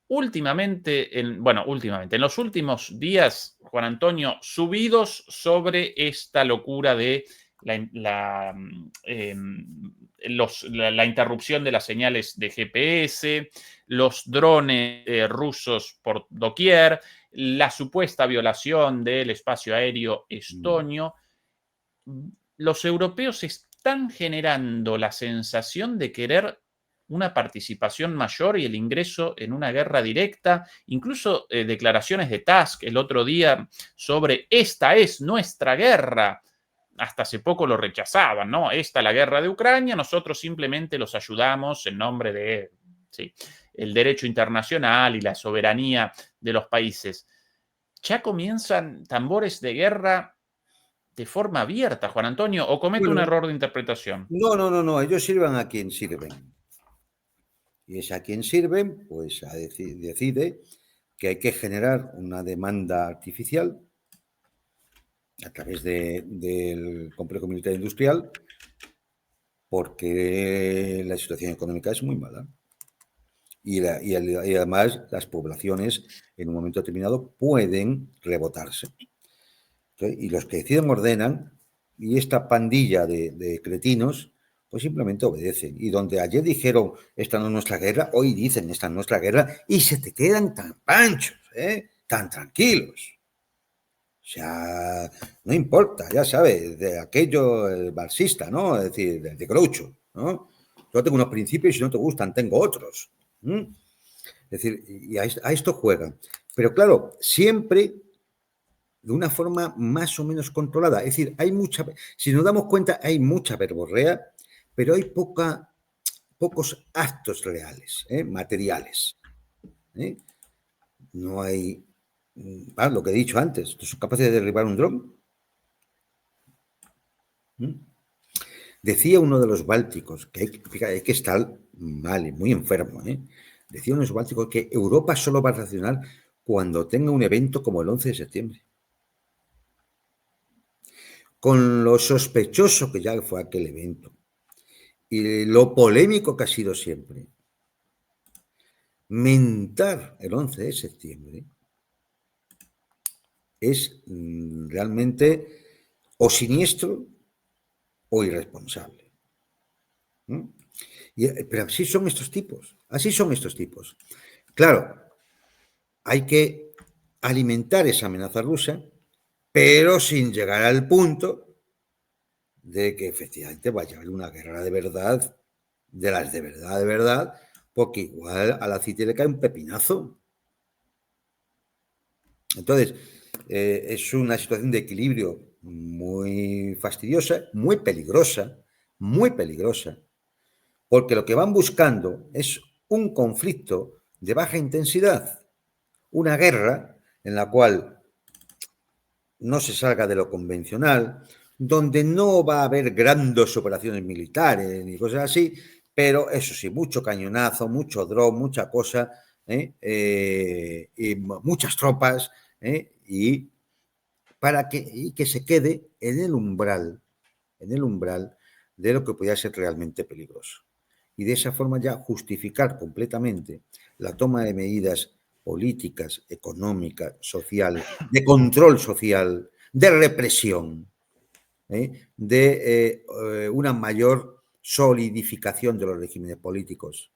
Últimamente, en los últimos días, Juan Antonio, subidos sobre esta locura de la interrupción de las señales de GPS, los drones rusos por doquier, la supuesta violación del espacio aéreo estonio, los europeos están generando la sensación de querer una participación mayor y el ingreso en una guerra directa, incluso declaraciones de Tusk el otro día sobre esta es nuestra guerra. Hasta hace poco lo rechazaban, ¿no? Esta es la guerra de Ucrania, nosotros simplemente los ayudamos en nombre de el derecho internacional y la soberanía de los países. Ya comienzan tambores de guerra de forma abierta, Juan Antonio, ¿o comete un error de interpretación? No, ellos sirven a quien sirven. Y es a quien sirven, pues decide que hay que generar una demanda artificial a través del complejo militar industrial, porque la situación económica es muy mala. Y además las poblaciones en un momento determinado pueden rebotarse. ¿Okay? Y los que deciden ordenan, y esta pandilla de cretinos pues simplemente obedecen. Y donde ayer dijeron esta no es nuestra guerra, hoy dicen esta no es nuestra guerra, y se te quedan tan panchos, tan tranquilos. O sea, no importa, ya sabes, de aquello marxista, ¿no? Es decir, de Groucho, ¿no? Yo tengo unos principios y si no te gustan, tengo otros. Es decir, y a esto juegan. Pero claro, siempre de una forma más o menos controlada. Es decir, si nos damos cuenta, hay mucha verborrea, pero hay pocos actos reales, materiales. No hay... lo que he dicho antes, ¿son capaces de derribar un dron? Decía uno de los bálticos, que hay que estar mal y muy enfermo, decía uno de los bálticos que Europa solo va a reaccionar cuando tenga un evento como el 11 de septiembre. Con lo sospechoso que ya fue aquel evento y lo polémico que ha sido siempre, mentar el 11 de septiembre es realmente o siniestro o irresponsable. Pero así son estos tipos. Claro, hay que alimentar esa amenaza rusa, pero sin llegar al punto de que efectivamente vaya a haber una guerra de verdad, de las de verdad, porque igual a la City le cae un pepinazo. Entonces, es una situación de equilibrio muy fastidiosa, muy peligrosa, porque lo que van buscando es un conflicto de baja intensidad, una guerra en la cual no se salga de lo convencional, donde no va a haber grandes operaciones militares ni cosas así, pero eso sí, mucho cañonazo, mucho dron, mucha cosa, y muchas tropas, y para que se quede en el umbral de lo que podía ser realmente peligroso. Y de esa forma ya justificar completamente la toma de medidas políticas, económicas, sociales, de control social, de represión, de una mayor solidificación de los regímenes políticos,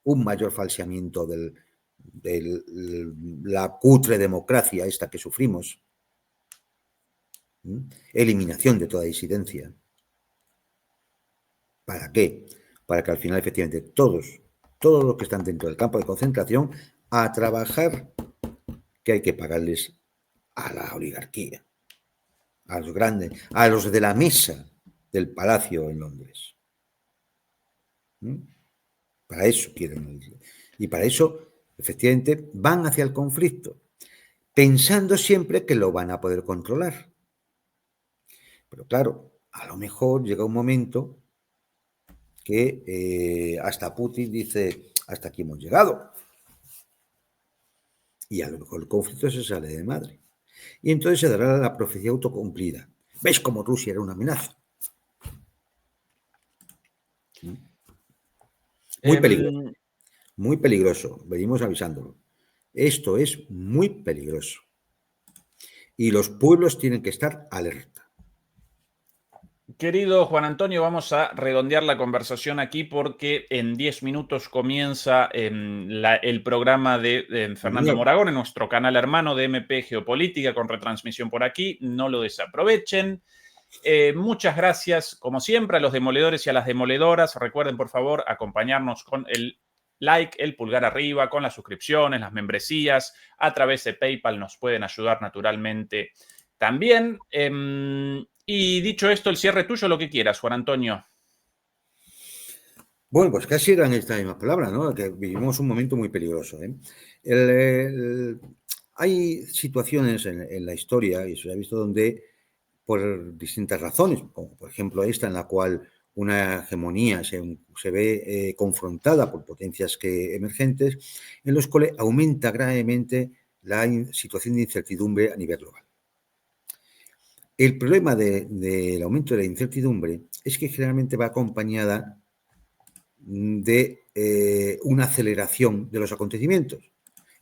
un mayor falseamiento de la cutre democracia esta que sufrimos, eliminación de toda disidencia. ¿Para qué? Para que al final efectivamente todos los que están dentro del campo de concentración a trabajar, que hay que pagarles a la oligarquía, a los grandes, a los de la mesa del palacio en Londres. Para eso quieren. Y para eso, efectivamente, van hacia el conflicto, pensando siempre que lo van a poder controlar. Pero claro, a lo mejor llega un momento que hasta Putin dice, hasta aquí hemos llegado. Y a lo mejor el conflicto se sale de madre. Y entonces se dará la profecía autocumplida. ¿Ves cómo Rusia era una amenaza? Muy peligroso. Muy peligroso. Venimos avisándolo. Esto es muy peligroso. Y los pueblos tienen que estar alerta. Querido Juan Antonio, vamos a redondear la conversación aquí porque en 10 minutos comienza el programa de Fernando Moragón en nuestro canal hermano de MP Geopolítica con retransmisión por aquí. No lo desaprovechen. Muchas gracias, como siempre, a los demoledores y a las demoledoras. Recuerden, por favor, acompañarnos con el like, el pulgar arriba, con las suscripciones, las membresías. A través de PayPal nos pueden ayudar naturalmente también. Y dicho esto, el cierre tuyo, lo que quieras, Juan Antonio. Bueno, pues casi eran estas mismas palabras, ¿no? Que vivimos un momento muy peligroso. Hay situaciones en la historia, y se ha visto donde, por distintas razones, como por ejemplo esta, en la cual una hegemonía se ve confrontada por potencias emergentes, en los cuales aumenta gravemente la situación de incertidumbre a nivel global. El problema del aumento de la incertidumbre es que generalmente va acompañada de una aceleración de los acontecimientos.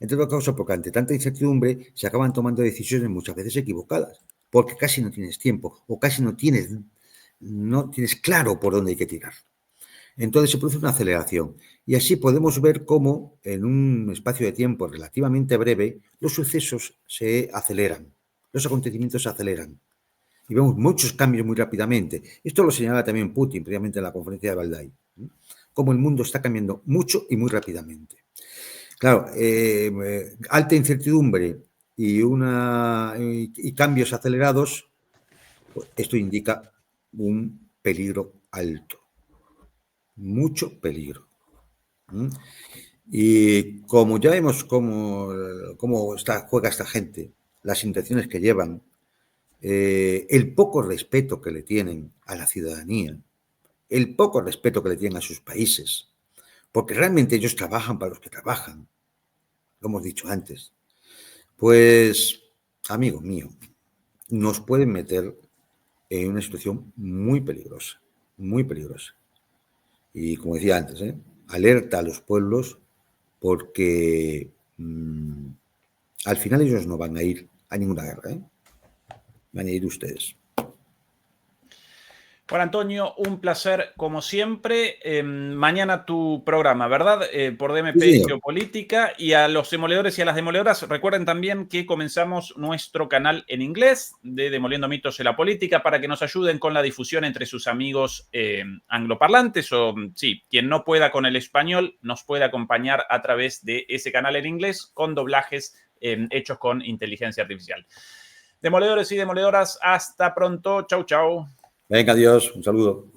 Entre otras cosas, porque ante tanta incertidumbre se acaban tomando decisiones muchas veces equivocadas, porque casi no tienes tiempo o casi no tienes claro por dónde hay que tirar. Entonces se produce una aceleración y así podemos ver cómo en un espacio de tiempo relativamente breve los sucesos se aceleran, los acontecimientos se aceleran. Y vemos muchos cambios muy rápidamente. Esto lo señala también Putin, previamente en la conferencia de Valdai. Cómo el mundo está cambiando mucho y muy rápidamente. Claro, alta incertidumbre y cambios acelerados, pues esto indica un peligro alto. Mucho peligro. Y como ya vemos cómo juega esta gente, las intenciones que llevan, el poco respeto que le tienen a la ciudadanía, el poco respeto que le tienen a sus países, porque realmente ellos trabajan para los que trabajan, lo hemos dicho antes, pues, amigo mío, nos pueden meter en una situación muy peligrosa, muy peligrosa. Y como decía antes, alerta a los pueblos porque al final ellos no van a ir a ninguna guerra, van a ir ustedes. Juan Antonio, un placer como siempre. Mañana tu programa, ¿verdad? Por DMP Sí, Geopolítica. Y a los demoledores y a las demoledoras, recuerden también que comenzamos nuestro canal en inglés de Demoliendo Mitos en la Política para que nos ayuden con la difusión entre sus amigos angloparlantes o, sí, quien no pueda con el español nos puede acompañar a través de ese canal en inglés con doblajes hechos con inteligencia artificial. Demoledores y demoledoras, hasta pronto. Chau, chau. Venga, adiós. Un saludo.